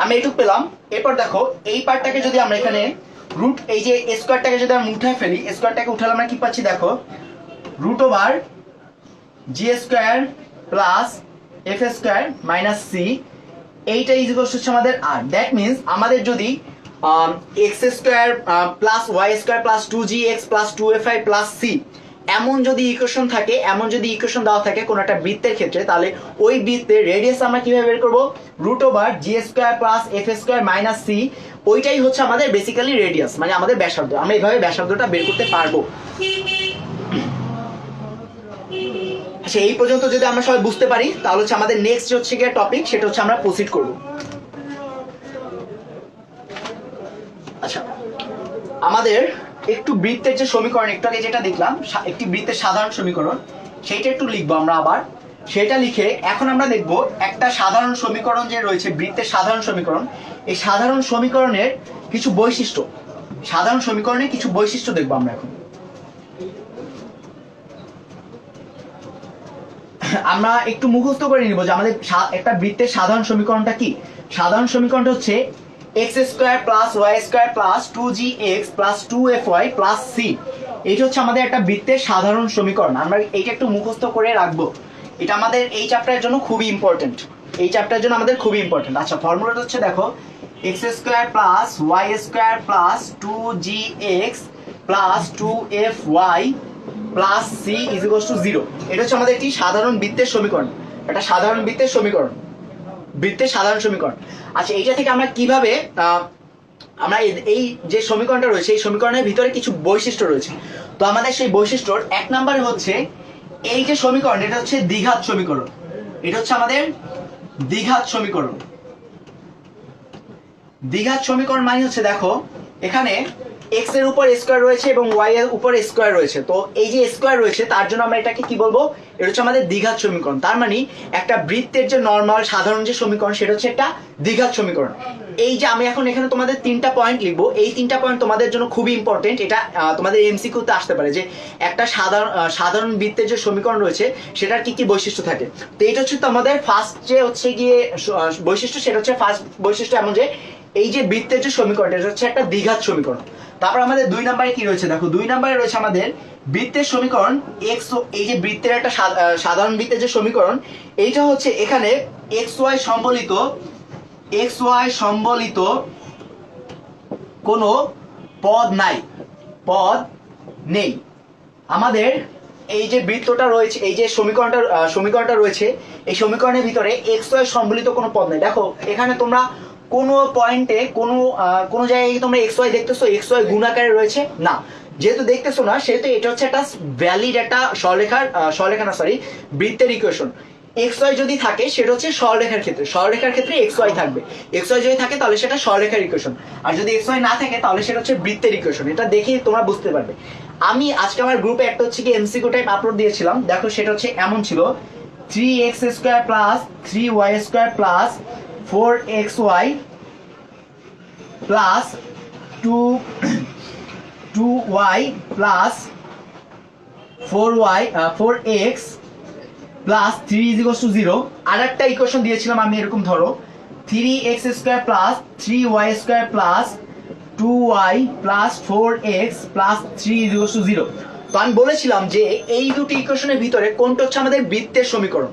আমি এইটুকু পেলাম। এরপর দেখো এই পার্টটাকে যদি আমরা এখানে রুট, এই যে স্কোয়ারটাকে যদি আমরা উঠায় ফেলি, স্কোয়ারটাকে উঠালে আমরা কি পাচ্ছি? দেখো root over g square plus f square minus c, এইটা ইজ ইকুয়াল টু আমাদের আর। দ্যাট মিনস আমাদের যদি x square plus y square plus two g x plus two f y plus c এমন যদি ইকুয়েশন থাকে, এমন যদি equation দেওয়া থাকে কোনো একটা বৃত্তের ক্ষেত্রে, তাহলে ওই বৃত্তের রেডিয়াস আমরা কিভাবে বের করবো? Root over g square plus f square minus c, ওইটাই হচ্ছে আমাদের বেসিক্যালি রেডিয়াস মানে আমাদের ব্যাসার্ধ। আমরা এইভাবে ব্যাসার্ধটা বের করতে পারবো। আচ্ছা, এই পর্যন্ত যদি আমরা সবাই বুঝতে পারি তাহলে হচ্ছে আমাদের নেক্সট হচ্ছে গিয়ে টপিক, সেটা হচ্ছে আমরা প্রসিড করব। আচ্ছা, আমাদের একটু বৃত্তের যে সমীকরণ একটু আগে যেটা দেখলাম, একটি বৃত্তের সাধারণ সমীকরণ, সেইটা একটু লিখবো আমরা আবার। সেটা লিখে এখন আমরা দেখব একটা সাধারণ সমীকরণ যে রয়েছে, বৃত্তের সাধারণ সমীকরণ, এই সাধারণ সমীকরণের কিছু বৈশিষ্ট্য, সাধারণ সমীকরণের কিছু বৈশিষ্ট্য দেখবো আমরা এখন। আমরা একটু মুখস্থ করে নিব যে আমাদের একটা বৃত্তের সাধারণ সমীকরণটা কি। সাধারণ সমীকরণটা হচ্ছে x square plus y square plus two g x plus two f y plus c, এইটা হচ্ছে আমাদের একটা বৃত্তের সাধারণ সমীকরণ। আমরা এইটা একটু মুখস্থ করে রাখবো, এটা আমাদের এই চ্যাপ্টারের জন্য খুবই ইম্পর্টেন্ট, এই চ্যাপ্টারের জন্য আমাদের খুবই ইম্পর্টেন্ট। আচ্ছা, ফর্মুলাটা হচ্ছে দেখো x square plus y square plus two g x plus two f y plus c is equals to 0। এটা হচ্ছে আমাদের একটি সাধারণ বৃত্তের সমীকরণ, একটা সাধারণ বৃত্তের সমীকরণ, বৃত্তের সাধারণ সমীকরণ। আচ্ছা, এইটা থেকে আমরা কিভাবে আমরা এই যে সমীকরণটা রয়েছে এই সমীকরণের ভিতরে কিছু বৈশিষ্ট্য রয়েছে। তো আমাদের সেই বৈশিষ্ট্যর এক নম্বরে হচ্ছে এই যে সমীকরণ, এটা হচ্ছে দ্বিঘাত সমীকরণ। এটা হচ্ছে আমাদের দ্বিঘাত সমীকরণ। দ্বিঘাত সমীকরণ মানে হচ্ছে, দেখো এখানে এক্স এর উপর স্কোয়ার রয়েছে এবং ওয়াই এর উপর স্কোয়ার রয়েছে। তো এই যে স্কোয়ার রয়েছে তার জন্য আমরা এটাকে কি বলবো, এটা হচ্ছে আমাদের দ্বিঘাত সমীকরণ। তার মানে একটা বৃত্তের যে নর্মাল সাধারণ যে সমীকরণ সেটা হচ্ছে একটা দ্বিঘাত সমীকরণ। এই যে আমি এখন এখানে তোমাদের 3টা পয়েন্ট লিখবো, এই 3টা পয়েন্ট তোমাদের জন্য খুবই ইম্পর্টেন্ট। এটা তোমাদের এমসিকিউতে আসতে পারে যে একটা সাধারণ বৃত্তের যে সমীকরণ রয়েছে সেটার কি কি বৈশিষ্ট্য থাকে। তো এটা হচ্ছে তোমাদের ফার্স্ট যে হচ্ছে গিয়ে বৈশিষ্ট্য, সেটা হচ্ছে ফার্স্ট বৈশিষ্ট্য এমন যে এই যে বৃত্তের যে সমীকরণ এটা হচ্ছে একটা দ্বিঘাত সমীকরণ। তারপর আমাদের 2 নম্বরে কি রয়েছে, দেখো 2 নম্বরে রয়েছে আমাদের বৃত্তের সমীকরণ এক্স। এই যে বৃত্তের একটা সাধারণ বৃত্তের যে সমীকরণ, এইটা হচ্ছে এখানে এক্স ওয়াই সম্বলিত কোনো পদ নাই, পদ নেই। আমাদের এই যে বৃত্তটা রয়েছে, এই যে সমীকরণটা রয়েছে, এই সমীকরণের ভিতরে এক্স ওয়াই সম্বলিত কোনো পদ নেই। দেখো এখানে তোমরা কোনো পয়েন্টে কোনো জায়গায় তোমরা এক্স ওয়াই দেখতেছো, এক্স ওয়াই গুণ আকারে রয়েছে না, যেহেতু দেখতেছো না সেহেতু এটা হচ্ছে একটা ভ্যালিড একটা বৃত্তের ইকুয়েশন। এক্স ওয়াই যদি থাকে সেটা হচ্ছে সরলরেখার ক্ষেত্রে এক্স ওয়াই থাকবে। এক্স ওয়াই যদি থাকে তাহলে সেটা সরলরেখার ইকুয়েশন, আর যদি এক্স ওয়াই না থাকে তাহলে সেটা হচ্ছে বৃত্তের ইকুয়েশন। এটা দেখেই তোমরা বুঝতে পারবে। আমি আজকে আমার গ্রুপে একটা হচ্ছে কি এমসিকিউ টাইপ আপলোড দিয়েছিলাম, দেখো সেটা হচ্ছে এমন ছিল 3x² plus 3y² plus 4xy plus 2y plus 4x plus 3 is equals to 0। আর একটা ইকুয়েশন দিয়েছিলাম আমি এরকম, ধরো 3x² plus 3y² plus 2y plus 4x plus 3 is equals to 0। তো আমি বলেছিলাম যে এই দুটি ইকুয়েশনের ভিতরে কোনটা হচ্ছে আমাদের বৃত্তের সমীকরণ,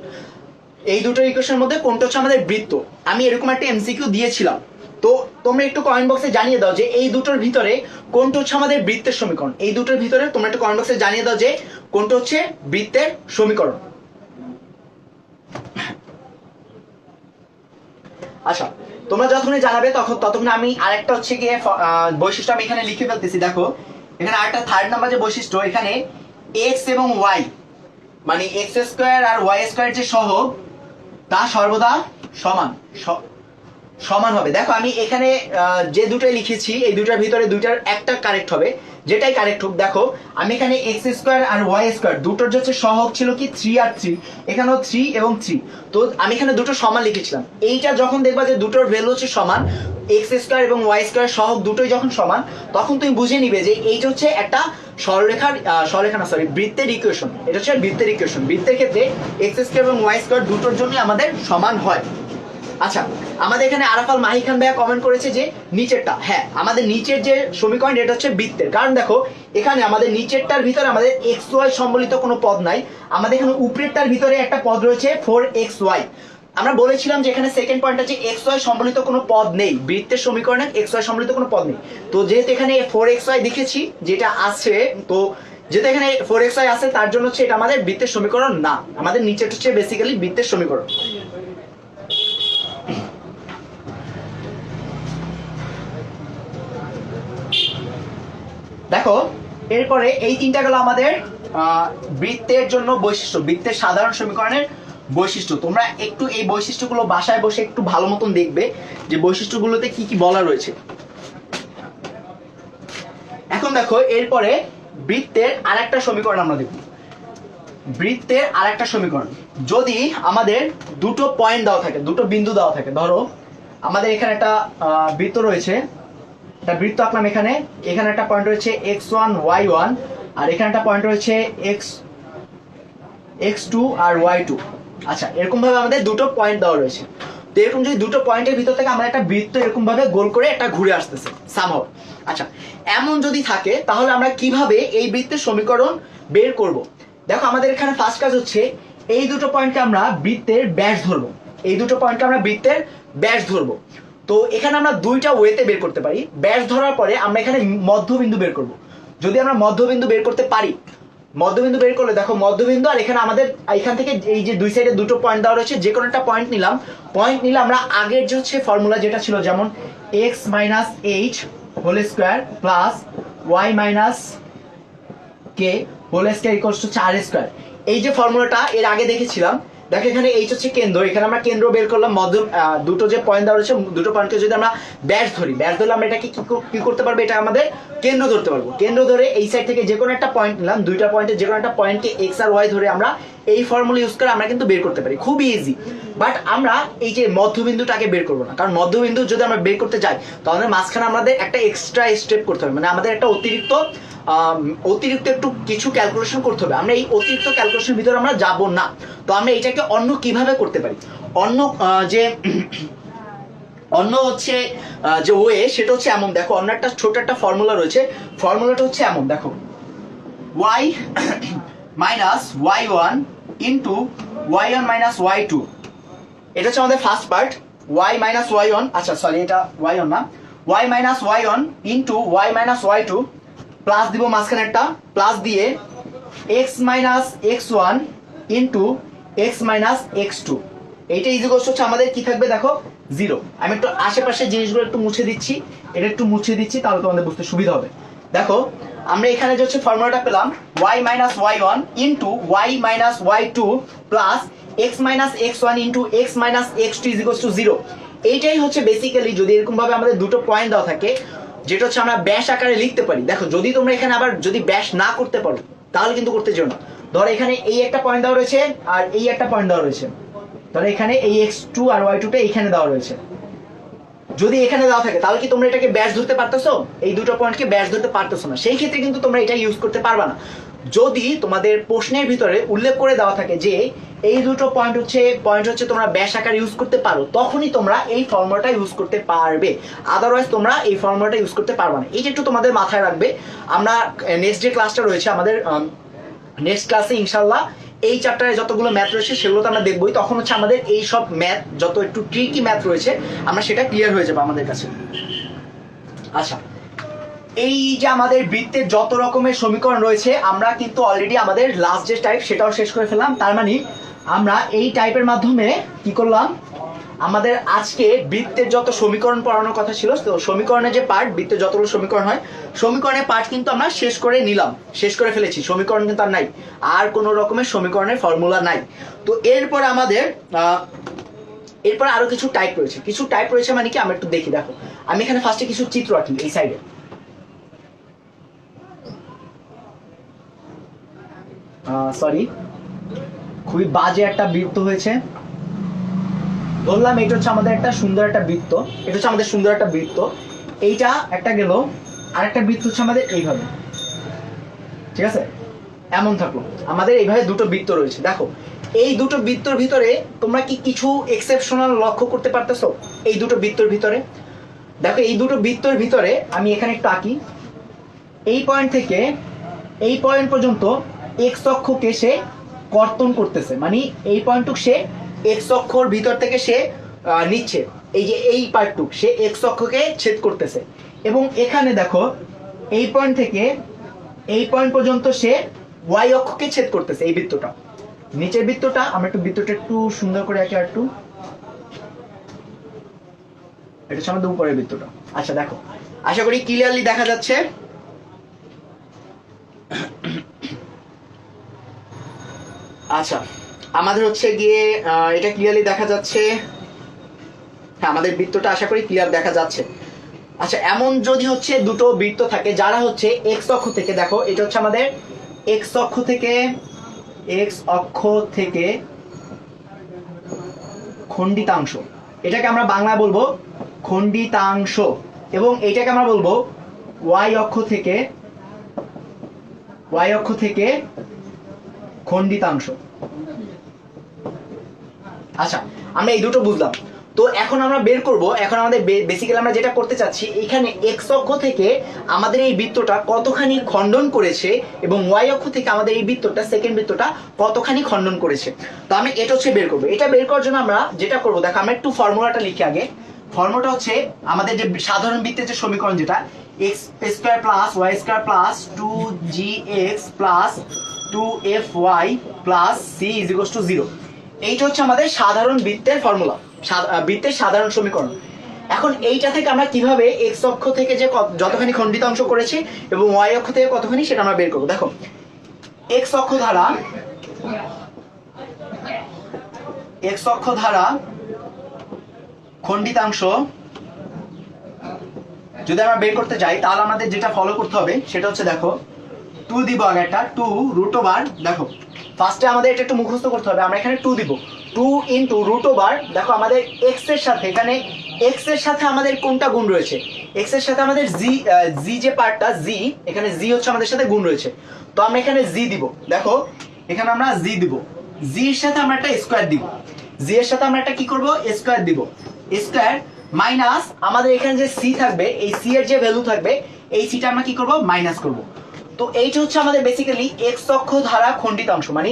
এই দুটো ইকুয়েশনের মধ্যে কোনটা হচ্ছে আমাদের বৃত্ত। আমি এরকম একটা এমসিকিউ দিয়েছিলাম। তো তোমরা একটু কমেন্ট বক্সে জানিয়ে দাও যে এই দুটোর ভিতরে কোনটা হচ্ছে আমাদের বৃত্তের সমীকরণ। এই দুটোর ভিতরে তোমরা একটু কমেন্ট বক্সে জানিয়ে দাও যে কোনটা হচ্ছে বৃত্তের সমীকরণ। আচ্ছা, তোমরা যতক্ষণে জানাবে ততক্ষণে আমি আরেকটা হচ্ছে গিয়ে বৈশিষ্ট্য আমি এখানে লিখে ফেলতেছি। দেখো এখানে আরেকটা থার্ড নাম্বার যে বৈশিষ্ট্য, এখানে এক্স এবং ওয়াই মানে x² আর y² যে সহগ তা সর্বদা সমান হবে। দেখো আমি এখানে যে দুটোই লিখেছি এই দুটার ভিতরে দুইটার একটা কারেক্ট হবে, যেটাই কারেক্ট হোক। দেখো আমি এখানে x² আর y² দুটোর যে হচ্ছে সহগ ছিল কি 3 আর 3, এখানেও 3 এবং 3। তো আমি এখানে দুটো সমান লিখেছিলাম। এইটা যখন দেখবা যে দুটোর ভ্যালু হচ্ছে সমান, x² এবং y² সহগ দুটোই যখন সমান, তখন তুমি বুঝে নিবে যে এইটা হচ্ছে একটা বৃত্তের ইকুয়েশন। এটা হচ্ছে বৃত্তের ইকুয়েশন। বৃত্তের ক্ষেত্রে x² এবং y² দুটোর জন্য আমাদের সমান হয়। আচ্ছা, আমাদের এখানে আরাফাল মাহি খান ভাইয়া কমেন্ট করেছে যে নিচেরটা, হ্যাঁ আমাদের নিচের যে সমীকরণ এটা হচ্ছে বৃত্তের। কারণ দেখো এখানে আমাদের নিচেরটার ভিতরে আমাদের এক্স ওয়াই সম্বলিত কোনো পদ নাই, আমাদের এখানে উপরেরটার ভিতরে একটা পদ রয়েছে 4xy। আমরা বলেছিলাম যে এখানে সেকেন্ড পয়েন্ট আছে এক্স ওয়াই সম্বলিত কোনো পদ নেই, বৃত্তের সমীকরণে এক্স ওয়াই সম্বলিত কোনো পদ নেই। তো যেহেতু এখানে 4xy দেখেছি যেটা আছে, তো যেহেতু এখানে 4xy আছে তার জন্য হচ্ছে এটা আমাদের বৃত্তের সমীকরণ না, আমাদের নিচেরটা হচ্ছে বেসিক্যালি বৃত্তের সমীকরণ। দেখো এরপরে এই তিনটা গেল আমাদের বৃত্তের জন্য বৈশিষ্ট্য, বৃত্তের সাধারণ সমীকরণের বৈশিষ্ট্য। তোমরা একটু এই বৈশিষ্ট্যগুলো বাসায় বসে একটু ভালো মতন দেখবে যে বৈশিষ্ট্যগুলোতে কি কি বলা রয়েছে। এখন দেখো এরপরে বৃত্তের আরেকটা সমীকরণ আমরা দেখব। বৃত্তের আরেকটা সমীকরণ, যদি আমাদের দুটো পয়েন্ট দেওয়া থাকে, দুটো বিন্দু দেওয়া থাকে, ধরো আমাদের এখানে একটা বৃত্ত রয়েছে, একটা বৃত্ত আঁকলাম, এখানে একটা পয়েন্ট রয়েছে x1 y1 আর এখানে একটা পয়েন্ট রয়েছে x2 আর y2। আচ্ছা, এরকম ভাবে আমাদের দুটো পয়েন্ট দেওয়া রয়েছে। তো এরকম যদি দুটো পয়েন্টের ভিতর থেকে আমরা একটা বৃত্ত এরকম ভাবে গোল করে একটা ঘুরে আসতেছে সামহাউ। আচ্ছা, এমন যদি থাকে তাহলে আমরা কিভাবে এই বৃত্তের সমীকরণ বের করব? দেখো আমাদের এখানে ফার্স্ট কাজ হচ্ছে এই দুটো পয়েন্টকে আমরা বৃত্তের ব্যাস ধরবো, এই দুটো পয়েন্টকে আমরা বৃত্তের ব্যাস ধরবো। তো এখানে আমরা দুইটা ওয়েতে বের করতে পারি। ব্যাস ধরার পরে আমরা এখানে মধ্যবিন্দু বের করব। যদি আমরা মধ্যবিন্দু বের করতে পারি, মধ্যবিন্দু বের করলে দেখো মধ্যবিন্দু আর এখানে আমাদের এখান থেকে এই যে দুই সাইডে দুটো পয়েন্ট দেওয়া রয়েছে, যে কোনো একটা পয়েন্ট নিলাম। পয়েন্ট নিলে আমরা আগের যে হচ্ছে ফর্মুলা যেটা ছিল, যেমন x minus h whole square plus y minus k whole square equals to 4 square, এই যে ফর্মুলাটা এর আগে দেখেছিলাম। দেখো এখানে এইচ হচ্ছে কেন্দ্র, এখানে আমরা কেন্দ্র বের করলাম। দুটো যে পয়েন্ট দেওয়া রয়েছে, দুটো পয়েন্টকে যদি আমরা ব্যাস ধরি, ব্যাস ধরলে আমরা এটাকে কি করতে পারবো, এটা আমাদের কেন্দ্র ধরতে পারবো। কেন্দ্র ধরে এই সাইড থেকে যে কোনো একটা পয়েন্ট নিলাম, দুইটা পয়েন্টের যে কোনো একটা পয়েন্টকে এক্স আর ওয়াই ধরে আমরা এই ফর্মুলা ইউজ করে আমরা কিন্তু বের করতে পারি, খুবই ইজি। বাট আমরা এই যে মধ্যবিন্দুটাকে বের করবো না, কারণ মধ্যবিন্দু যদি আমরা বের করতে যাই তাহলে মাঝখানে আমাদের একটা এক্সট্রা স্টেপ করতে হবে, মানে আমাদের একটা অতিরিক্ত একটু কিছু ক্যালকুলেশন করতে হবে। আমরা এই অতিরিক্ত ক্যালকুলেশনের ভিতরে আমরা যাব না। তো আমরা এটাকে অন্য কিভাবে করতে পারি, অন্য হচ্ছে যে ওয়ে, সেটা হচ্ছে এমন। দেখো অন্য একটা ছোট একটা ফর্মুলা রয়েছে, ফর্মুলাটা হচ্ছে এমন। দেখো y minus y1 into y1 minus y2, এটা হচ্ছে আমাদের first part. y minus y1, আচ্ছা সরি এটা y1 না, y minus y1 into y minus y2 plus দিব মাঝখানে একটা প্লাস দিয়ে x minus x1 into x minus x2, এইটা ইজিকোয়াল হচ্ছে আমাদের কি থাকবে দেখো 0। আমি একটু আশেপাশে জিনিসগুলো একটু মুছে দিচ্ছি, এটা একটু মুছে দিচ্ছি তাহলে তোমাদের বুঝতে সুবিধা হবে। দেখো আমরা এখানে যে হচ্ছে ফর্মুলাটা পেলাম y minus y1 into y minus y2 plus x minus x1 into x minus x2 is equal to 0। এইটাই হচ্ছে বেসিক্যালি, যদি এরকম ভাবে আমাদের দুটো পয়েন্ট দেওয়া থাকে, যেটা হচ্ছে আমরা ব্যাস আকারে লিখতে পারি। দেখো যদি তোমরা এখানে আবার যদি ব্যাস না করতে পারো তাহলে কিন্তু করতে যেও না। ধরো এখানে এই একটা পয়েন্ট দেওয়া রয়েছে আর এই একটা পয়েন্ট দেওয়া রয়েছে, ধরো এখানে এই x2 আর y2 টা এখানে দেওয়া রয়েছে। যদি এখানে দেওয়া থাকে তাহলে কি তোমরা এটাকে ব্যাস ধরতে পারতেছো? এই দুটো পয়েন্টকে ব্যাস ধরতে পারতেছো না, সেই ক্ষেত্রে কিন্তু তোমরা এটা ইউজ করতে পারবা না। যদি তোমাদের প্রশ্নের ভিতরে উল্লেখ করে দেওয়া থাকে যে এই দুটো পয়েন্ট হচ্ছে তোমরা ব্যাস আকার ইউজ করতে পারো, তখনই তোমরা এই ফর্মুলাটা ইউজ করতে পারবে, আদারওয়াইজ তোমরা এই ফর্মুলাটা ইউজ করতে পারবে না। এইটা একটু তোমাদের মাথায় রাখবে। আমরা নেক্সট যে ক্লাসটা রয়েছে আমাদের, নেক্সট ক্লাসে ইনশাল্লাহ এই চ্যাপ্টারে যতগুলো ম্যাথ রয়েছে সেগুলো তো আমরা দেখবোই, তখন হচ্ছে আমাদের এই সব ম্যাথ যত একটু ট্রিকি ম্যাথ রয়েছে আমরা সেটা ক্লিয়ার হয়ে যাবে আমাদের কাছে। আচ্ছা, এই যে আমাদের বৃত্তের যত রকমের সমীকরণ রয়েছে আমরা কিন্তু অলরেডি আমাদের লাস্ট যে টাইপ সেটাও শেষ করে ফেললাম। তার মানে আমরা এই টাইপের মাধ্যমে কি করলাম, আমাদের আজকে বৃত্তের যত সমীকরণ পড়ানোর কথা ছিল, তো সমীকরণের যে পার্ট, বৃত্তের যতগুলো সমীকরণ হয় সমীকরণের পার্ট কিন্তু আমরা শেষ করে নিলাম, শেষ করে ফেলেছি। সমীকরণ কিন্তু আর নাই, আর কোনো রকমের সমীকরণের ফর্মুলা নাই। তো এরপর আমাদের এরপর আরো কিছু টাইপ রয়েছে, মানে কি আমরা একটু দেখি। দেখো আমি এখানে ফার্স্টে কিছু চিত্র আঁকি এই সাইডে। সরি, খুবই বাজে একটা বৃত্ত হয়েছে। ধরলাম এটা হচ্ছে আমাদের একটা সুন্দর একটা বৃত্ত, এইটা একটা গেল, আর একটা বৃত্ত হচ্ছে আমাদের এইভাবে, ঠিক আছে? এমন থাকলো আমাদের এইভাবে দুটো বৃত্ত রয়েছে। দেখো এই দুটো বৃত্তর ভিতরে তোমরা কি কিছু এক্সেপশনাল লক্ষ্য করতে পারতেছো? এই দুটো বৃত্তর ভিতরে দেখো, এই দুটো বৃত্তর ভিতরে আমি এখানে একটু আঁকি। এই পয়েন্ট থেকে এই পয়েন্ট পর্যন্ত এক্স অক্ষকে সে কর্তন করতেছে, মানে এই পয়েন্টটুক সে এক্স অক্ষর ভিতর থেকে সে নিচ্ছে, এই যে এই পার্টটুক সে এক্স অক্ষকে ছেদ করতেছে। এবং এখানে দেখো এই পয়েন্ট থেকে এই পয়েন্ট পর্যন্ত সে ওয়াই অক্ষকে ছেদ করতেছে। এই বৃত্তটা, নিচের বৃত্তটা আমরা একটু বৃত্তটা একটু সুন্দর করে আঁকি, আর একটু, এটা হচ্ছে আমাদের উপরের বৃত্তটা। আচ্ছা দেখো, আশা করি ক্লিয়ারলি দেখা যাচ্ছে। আচ্ছা আমাদের হচ্ছে গিয়ে এটা ক্লিয়ারলি দেখা যাচ্ছে। হ্যাঁ, আমাদের বৃত্তটা আশা করি ক্লিয়ার দেখা যাচ্ছে। আচ্ছা, এমন যদি হচ্ছে দুটো বৃত্ত থাকে যারা হচ্ছে এক্স অক্ষ থেকে, দেখো এটা হচ্ছে আমাদের এক্স অক্ষ থেকে খণ্ডিতাংশ, এটাকে আমরা বাংলায় বলবো খণ্ডিতাংশ, এবং এটাকে আমরা বলবো ওয়াই অক্ষ থেকে খণ্ডিতাংশ। আচ্ছা, আমরা এই দুটো বুঝলাম। তো এখন আমরা বের করব, এখন আমাদের বেসিক্যালি আমরা যেটা করতে চাচ্ছি, এখানে এক্স অক্ষ থেকে আমাদের এই বৃত্তটা কতখানি খণ্ডন করেছে এবং ওয়াই অক্ষ থেকে আমাদের এই বৃত্তটা, সেকেন্ড বৃত্তটা কতখানি খণ্ডন করেছে। তো আমি এটা হচ্ছে বের করবো। এটা বের করার জন্য আমরা যেটা করবো, দেখো আমরা একটু ফর্মুলাটা লিখি আগে। ফর্মুলাটা হচ্ছে আমাদের যে সাধারণ বৃত্তের যে সমীকরণ, যেটা x square plus y square plus 2gx plus 2fy plus c is equals to 0। এইটা হচ্ছে আমাদের সাধারণ বৃত্তের ফর্মুলা, বৃত্তের সাধারণ সমীকরণ। এখন এইটা থেকে আমরা কিভাবে এক্স অক্ষ থেকে যে যতখানি খণ্ডিত অংশ করেছি এবং ওয়াই অক্ষ থেকে কতখানি সেটা আমরা বের করবো। দেখো এক্স অক্ষ ধারা খণ্ডিতাংশ যদি আমরা বের করতে যাই তাহলে আমাদের যেটা ফলো করতে হবে সেটা হচ্ছে, দেখো 2 দিব আগে, একটা 2 রুট ওভার, দেখো ফার্স্টে আমাদের এটা একটু মুখস্থ করতে হবে। আমরা এখানে 2 দিব, 2 ইন্টু রুট ওভার, দেখো আমাদের এক্স এর সাথে, এখানে এক্স এর সাথে আমাদের কোনটা গুণ রয়েছে, এক্স এর সাথে আমাদের জি যে পার্টটা জি, এখানে জি হচ্ছে আমাদের সাথে গুণ রয়েছে, তো আমরা এখানে জি দিব। দেখো এখানে আমরা জি দিব, জি এর সাথে আমরা একটা স্কোয়ার দিব, জি এর সাথে আমরা একটা কি করব, স্কোয়ার দিব, স্কোয়ার মাইনাস আমাদের এখানে যে সি থাকবে, এই সি এর যে ভ্যালু থাকবে এই সিটা আমরা কি করব, মাইনাস করব। তো এইটা হচ্ছে আমাদের বেসিক্যালি এক্স অক্ষ ধারা খণ্ডিতাংশ, মানে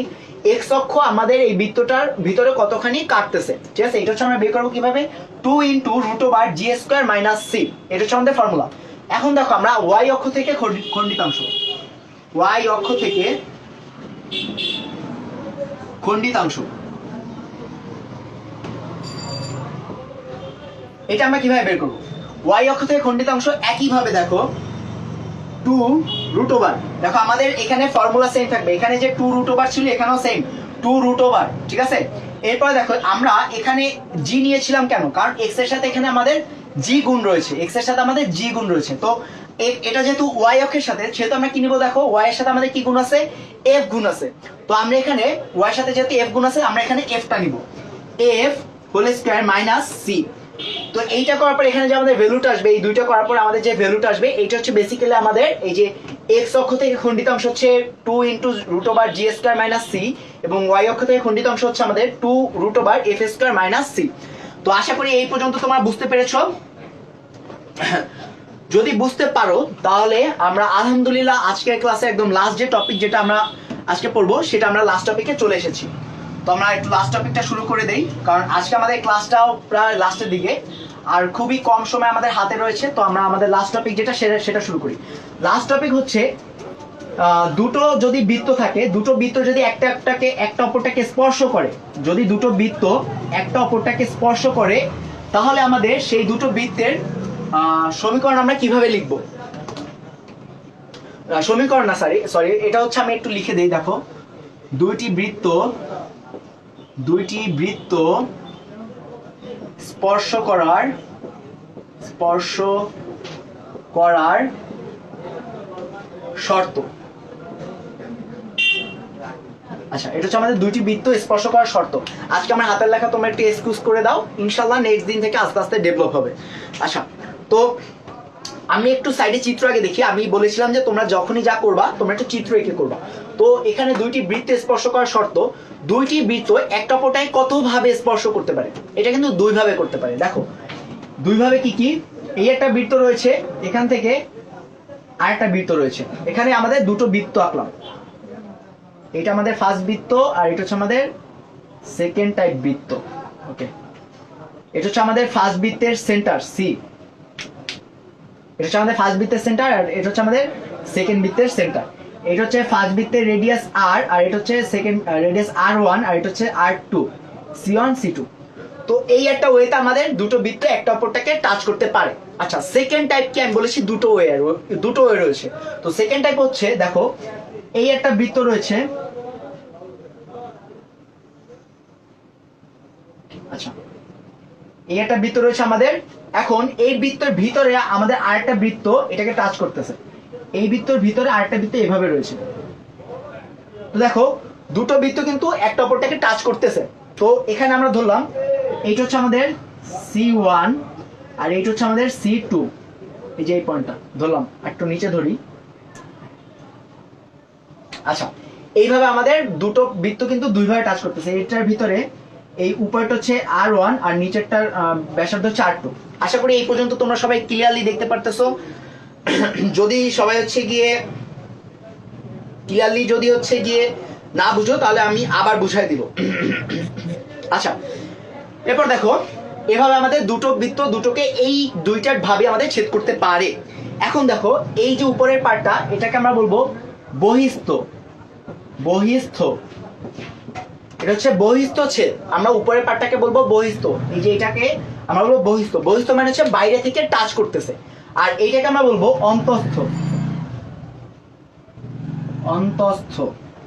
এক্স অক্ষ আমাদের এই বৃত্তটার ভিতরে কতখানি কাটতেছে, ঠিক আছে। এটা হচ্ছে আমরা বের করবো কিভাবে, 2 into root over g square minus C, এটা হচ্ছে আমাদের ফর্মুলা। এখন দেখো আমরা ওয়াই অক্ষ থেকে খণ্ডিতাংশ, ওয়াই অক্ষ থেকে খণ্ডিতাংশ, এটা আমরা কিভাবে বের করবো, ওয়াই অক্ষ থেকে খণ্ডিতাংশ একইভাবে দেখো 2 রুট ওভার, দেখো আমাদের এখানে ফর্মুলা সেম থাকবে, এখানে যে 2 রুট ওভার ছিল এখানেও সেম 2 রুট ওভার, ঠিক আছে। এরপরে দেখো আমরা এখানে জি নিয়েছিলাম কেন, কারণ এক্স এর সাথে এখানে আমাদের জি গুণ রয়েছে, এক্স এর সাথে আমাদের জি গুণ রয়েছে, তো এটা যেহেতু ওয়াই অক্ষের সাথে সেহেতু আমরা কি নিব, দেখো ওয়াই এর সাথে আমাদের কি গুণ আছে, এফ গুণ আছে, তো আমরা এখানে ওয়াই এর সাথে যেহেতু এফ গুণ আছে আমরা এখানে এফটা নিব, f whole square minus c. তো এইটা করার পর এখানে যে আমাদের ভ্যালুটা আসবে, এই দুইটা করার পর আমাদের যে ভ্যালুটা আসবে এইটা হচ্ছে বেসিক্যালি আমাদের এই যে এক্স অক্ষ থেকে খণ্ডিতাংশ হচ্ছে 2 into root over g square minus c, এবং ওয়াই অক্ষ থেকে খণ্ডিতাংশ হচ্ছে আমাদের 2 root over f square minus c. তো আশা করি এই পর্যন্ত তোমরা বুঝতে পেরেছো। যদি বুঝতে পারো তাহলে আমরা আলহামদুলিল্লাহ আজকের ক্লাসে একদম লাস্ট যে টপিক যেটা আমরা আজকে পড়বো সেটা আমরা লাস্ট টপিকে চলে এসেছি। তো আমরা একটু লাস্ট টপিকটা শুরু করে দেই, কারণ আজকে আমাদের ক্লাসটাও প্রায় লাস্টের দিকে আর খুবই কম সময় আমাদের হাতে রয়েছে। তো আমরা আমাদের লাস্ট টপিক যেটা সেটা শুরু করি। লাস্ট টপিক হচ্ছে দুটো যদি বৃত্ত থাকে, দুটো বৃত্ত যদি একটা অপরটাকে স্পর্শ করে, যদি দুটো বৃত্ত একটা অপরটাকে স্পর্শ করে তাহলে আমাদের সেই দুটো বৃত্তের সমীকরণ আমরা কিভাবে লিখবো, সমীকরণ না সরি এটা হচ্ছে, আমি একটু লিখে দেই। দেখো দুইটি বৃত্ত স্পর্শ করার শর্ত, আচ্ছা এটা হচ্ছে আমাদের দুইটি বৃত্ত স্পর্শ করার শর্ত। আজকে আমার হাতের লেখা তোমরা একটু এক্সকিউজ করে দাও, ইনশাআল্লাহ নেক্সট দিন থেকে আস্তে আস্তে ডেভেলপ হবে। আচ্ছা তো আমি একটু সাইডে চিত্র আগে দেখি, আমি বলেছিলাম যে তোমরা যখনই যা করবা তোমরা একটু চিত্র এঁকে করবা। তো এখানে দুইটি বৃত্ত স্পর্শ করার শর্ত, দুইটি বৃত্ত একটা অপরটাকে কতভাবে স্পর্শ করতে পারে, এটা কিন্তু দুইভাবে করতে পারে। দেখো দুইভাবে কি কি, এই একটা বৃত্ত রয়েছে, এখান থেকে আরেকটা বৃত্ত রয়েছে, এখানে আমাদের দুটো বৃত্ত আঁকলাম, এটা আমাদের ফার্স্ট বৃত্ত আর এটা হচ্ছে আমাদের সেকেন্ড টাইপ বৃত্ত। ওকে, এটা হচ্ছে আমাদের ফার্স্ট বৃত্তের সেন্টার সি, এটা হচ্ছে আমাদের ফার্স্ট বৃত্তের সেন্টার, আর এটা হচ্ছে আমাদের সেকেন্ড বৃত্তের সেন্টার। এটা হচ্ছে ফার্স্ট বৃত্তের রেডিয়াস আর, আর এটা হচ্ছে সেকেন্ড রেডিয়াস R1, আর এটা হচ্ছে R2, C1 C2। তো এই একটা ওয়েতে আমাদের দুটো বৃত্ত একটা অপরটাকে টাচ করতে পারে। আচ্ছা সেকেন্ড টাইপ কি আমি বলেছি, দুটো ওয়ে রয়েছে। তো সেকেন্ড টাইপ হচ্ছে, দেখো এই একটা বৃত্ত রয়েছে, আচ্ছা এই একটা বৃত্ত রয়েছে আমাদের, এখন এই বৃত্তের ভিতরে আমাদের আরেকটা বৃত্ত এটাকে টাচ করতেছে, এই বৃত্তের ভিতরে আরেকটা বৃত্ত এভাবে রয়েছে। তো দেখো দুটো বৃত্ত কিন্তু একটা অপরটাকে টাচ করতেছে। তো এখানে আমরা ধরলাম এইটা হচ্ছে আমাদের C1 আর এইটা হচ্ছে আমাদের C2, এই যে এই পয়েন্টটা ধরলাম, একটু নিচে ধরি। আচ্ছা এইভাবে আমাদের দুটো বৃত্ত কিন্তু দুইভাবে টাচ করতেছে, এইটার ভিতরে এই উপরটা হচ্ছে R1 আর নিচেরটার ব্যাসার্ধ হচ্ছে R2। আশা করি এই পর্যন্ত তোমরা সবাই ক্লিয়ারলি দেখতে পারতেছো। যদি সবাই হচ্ছে গিয়ে ক্লিয়ারলি যদি হচ্ছে গিয়ে না বুঝো তাহলে আমি আবার বুঝাই দিব। আচ্ছা এরপর দেখো এভাবে আমাদের দুটো বৃত্ত দুটোকে এই দুইটার ভাবে আমাদের ছেদ করতে পারে। এখন দেখো এই যে উপরের পার্টটা এটাকে আমরা বলবো বহিস্থ, বহিস্থ, এটা হচ্ছে বহিস্থ ছেদ। আমরা উপরের পার্টটাকে বলবো বহিস্থ, এই যে এটাকে আমরা বলবো বহিস্থ। বহিস্থ মানে হচ্ছে বাইরে থেকে টাচ করতেছে। আর এইটাকে আমরা বলবো অন্তস্থ। অন্তস্থ।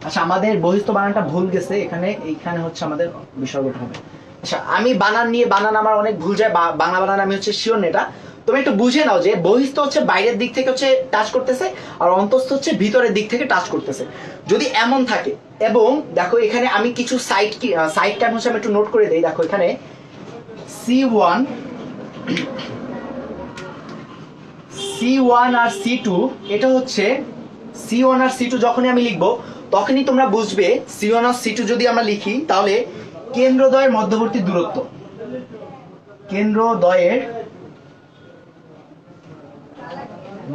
আচ্ছা, আমাদের বহিস্থ বানানটা ভুল গেছে এখানে, এইখানে হচ্ছে আমাদের বিসর্গটা হবে। আচ্ছা, আমি বানান নিয়ে, বানান আমার অনেক ভুল যায়, বাংলা বানান আমি হচ্ছে শিওর না। এটা তুমি একটু বুঝে নাও যে বহিস্থ হচ্ছে বাইরের দিক থেকে হচ্ছে টাচ করতেছে, আর অন্তস্থ হচ্ছে ভিতরের দিক থেকে টাচ করতেছে। যদি এমন থাকে, এবং দেখো এখানে আমি কিছু সাইড টাইম হচ্ছে আমি একটু নোট করে দেই। দেখো এখানে C1 আর C2, এটা হচ্ছে C1 আর C2 যখনই আমি লিখবো তখনই তোমরা বুঝবে C1 আর C2 যদি আমরা লিখি তাহলে কেন্দ্রদ্বয়ের মধ্যবর্তী দূরত্ব, কেন্দ্রদ্বয়ের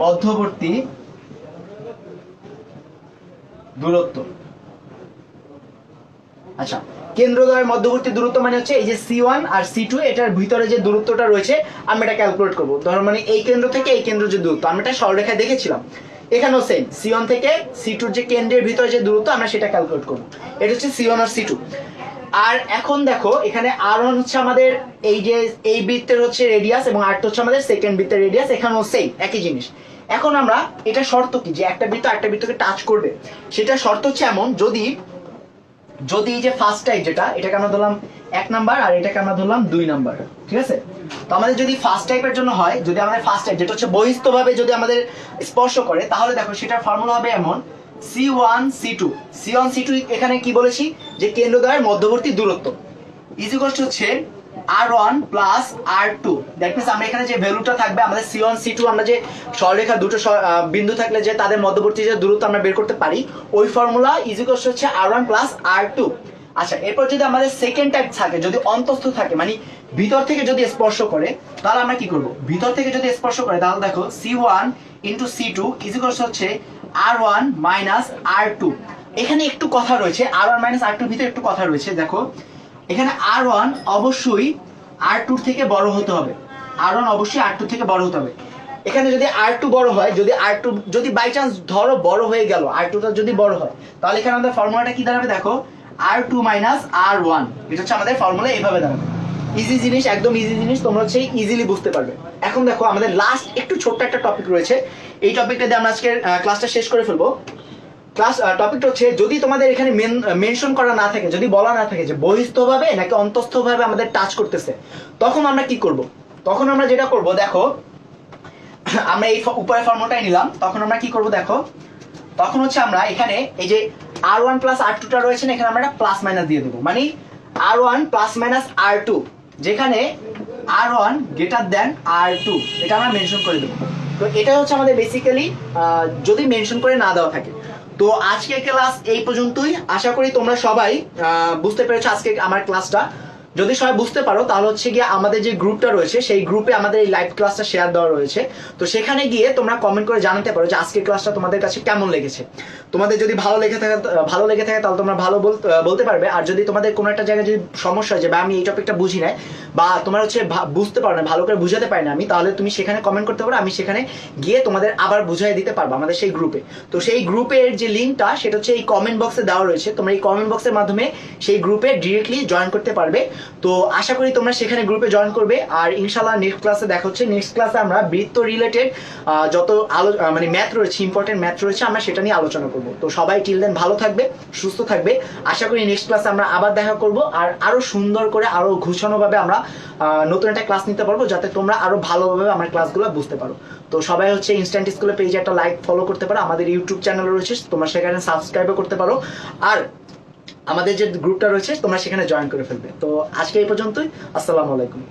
মধ্যবর্তী দূরত্ব। আচ্ছা, কেন্দ্রদ্বয়ের মধ্যবর্তী দূরত্ব মানে হচ্ছে এই যে C1 আর C2, এটার ভিতরে যে দূরত্বটা রয়েছে আমরা এটা ক্যালকুলেট করবো। ধরো মানে এই কেন্দ্র থেকে এই কেন্দ্র যে দূরত্ব আমরা এটা সরলরেখায় দেখেছিলাম, এখানেও সেম C1 থেকে C2 যে কেন্দ্রের ভিতরে যে দূরত্ব আমরা সেটা ক্যালকুলেট করবো। এটা হচ্ছে C1 আর C2। আর এখন দেখো এখানে R1 হচ্ছে আমাদের এই যে এই বৃত্তের হচ্ছে রেডিয়াস, এবং R2 হচ্ছে আমাদের সেকেন্ড বৃত্তের রেডিয়াস, এখানেও সেম একই জিনিস। এখন আমরা এটা শর্ত কি যে একটা বৃত্ত একটা বৃত্তকে টাচ করবে, সেটা শর্ত হচ্ছে এমন, যদি এই যে ফার্স্ট টাইপ যেটা, এটাকে আমরা ধরলাম 1 নাম্বার আর এটাকে আমরা ধরলাম 2 নাম্বার, ঠিক আছে? তো আমাদের যদি ফার্স্ট টাইপের জন্য হয়, যদি আমাদের ফার্স্ট টাইপ যেটা হচ্ছে বহিস্থভাবে যদি আমাদের স্পর্শ করে, তাহলে দেখো সেটার ফর্মুলা হবে এমন C1 C2 এখানে কি বলেছি যে কেন্দ্রদ্বয়ের মধ্যবর্তী দূরত্ব ইজ ইকুয়াল টু হচ্ছে R1 plus R2। That means আমরা এখানে যে ভ্যালুটা থাকবে আমাদের C1 C2, আমরা যে সরলরেখার দুটো বিন্দু থাকলে যে তাদের মধ্যবর্তী যে দূরত্ব আমরা বের করতে পারি, ওই ফর্মুলা ইজ ইকুয়াল টু হচ্ছে R1 প্লাস R2। আচ্ছা, এরপর যদি আমাদের সেকেন্ড টাইপ থাকে, যদি অন্তস্থ থাকে মানে ভিতর থেকে যদি স্পর্শ করে, তাহলে আমরা কি করব? ভিতর থেকে যদি স্পর্শ করে তাহলে দেখো C1 into C2 is equal to হচ্ছে R1 মাইনাস R2। এখানে একটু কথা রয়েছে, R1 মাইনাস R2 ভিতরে একটু কথা রয়েছে। দেখো এখানে R1 অবশ্যই R2 থেকে বড় হতে হবে, R1 অবশ্যই R2 থেকে বড় হতে হবে। এখানে যদি R2 বড় হয়, যদি R2 যদি বাই চান্স ধরো বড় হয়ে গেল, R2টা যদি বড় হয়, তাহলে এখানে আমাদের ফর্মুলাটা কি দাঁড়াবে? দেখো R2 মাইনাস R1, এটা হচ্ছে আমাদের ফর্মুলা, এইভাবে দাঁড়াবে। ইজি জিনিস, একদম ইজি জিনিস, তোমরা হচ্ছে ইজিলি বুঝতে পারবে। এখন দেখো আমাদের লাস্ট একটু ছোট্ট একটা টপিক রয়েছে, এই টপিকটা দিয়ে আমরা আজকের ক্লাসটা শেষ করে ফেলবো। ক্লাস টপিকটা হচ্ছে, যদি তোমাদের এখানে মেনশন করা না থাকে, যদি বলা না থাকে যে বহিস্থভাবে নাকি অন্তস্থভাবে আমাদের টাচ করতেছে, তখন আমরা কি করব? তখন আমরা যেটা করব, দেখো আমরা এই উপরের ফর্মুলাটাই নিলাম, তখন আমরা কি করব? দেখো তখন হচ্ছে আমরা এখানে এই যে R1 প্লাস R2টা রয়েছে না, এখানে আমরা একটা প্লাস মাইনাস দিয়ে দেবো, মানে R1 প্লাস মাইনাস R2, যেখানে R1 গ্রেটার দেন R2, এটা আমরা মেনশন করে দেবো। তো এটা হচ্ছে আমাদের বেসিক্যালি যদি মেনশন করে না দেওয়া থাকে। তো আজকের ক্লাস এই পর্যন্তই, আশা করি তোমরা সবাই বুঝতে পেরেছো আজকে আমার ক্লাসটা। যদি সবাই বুঝতে পারো তাহলে হচ্ছে গিয়ে আমাদের যে গ্রুপটা রয়েছে সেই গ্রুপে আমাদের এই লাইভ ক্লাসটা শেয়ার দেওয়া রয়েছে, তো সেখানে গিয়ে তোমরা কমেন্ট করে জানাতে পারো যে আজকের ক্লাসটা তোমাদের কাছে কেমন লেগেছে। তোমাদের যদি ভালো লেগে থাকে তাহলে তোমরা ভালো বলতে পারবে। আর যদি তোমাদের কোনো একটা জায়গায় যদি সমস্যা হয় যে বা আমি এই টপিকটা বুঝি না, বা তোমার হচ্ছে বুঝতে পারো না, ভালো করে বুঝাতে পারি না আমি, তাহলে তুমি সেখানে কমেন্ট করতে পারো, আমি সেখানে গিয়ে তোমাদের আবার বুঝিয়ে দিতে পারবো আমাদের সেই গ্রুপে। তো সেই গ্রুপের যে লিঙ্কটা সেটা হচ্ছে এই কমেন্ট বক্সে দেওয়া রয়েছে, তোমরা এই কমেন্ট বক্সের মাধ্যমে সেই গ্রুপে ডিরেক্টলি জয়েন করতে পারবে। তো আশা করি তোমরা সেখানে গ্রুপে জয়েন করবে। আর ইনশাআল্লাহ নেক্সট ক্লাসে দেখা হচ্ছে। নেক্সট ক্লাসে আমরা বৃত্ত রিলেটেড যত মানে ম্যাথ রয়েছে, ইম্পর্টেন্ট ম্যাথ রয়েছে, আমরা সেটা নিয়ে আলোচনা করব। তো সবাই টিল দেন ভালো থাকবে, সুস্থ থাকবে। আশা করি নেক্সট ক্লাসে আমরা আবার দেখা করব, আর আরো সুন্দর করে আরো ঘুষানোভাবে আমরা নতুন একটা ক্লাস নিতে পারবো, যাতে তোমরা আরো ভালোভাবে আমার ক্লাসগুলো বুঝতে পারো। তো সবাই হচ্ছে ইনস্ট্যান্ট স্কুলের পেজে একটা লাইক ফলো করতে পারো, আমাদের ইউটিউব চ্যানেল রয়েছে তোমরা সেখানে সাবস্ক্রাইবও করতে পারো, আর আমাদের যে গ্রুপটা রয়েছে তোমরা সেখানে জয়েন করে ফেলবে। তো আজকে এই পর্যন্তই, আসসালামু আলাইকুম।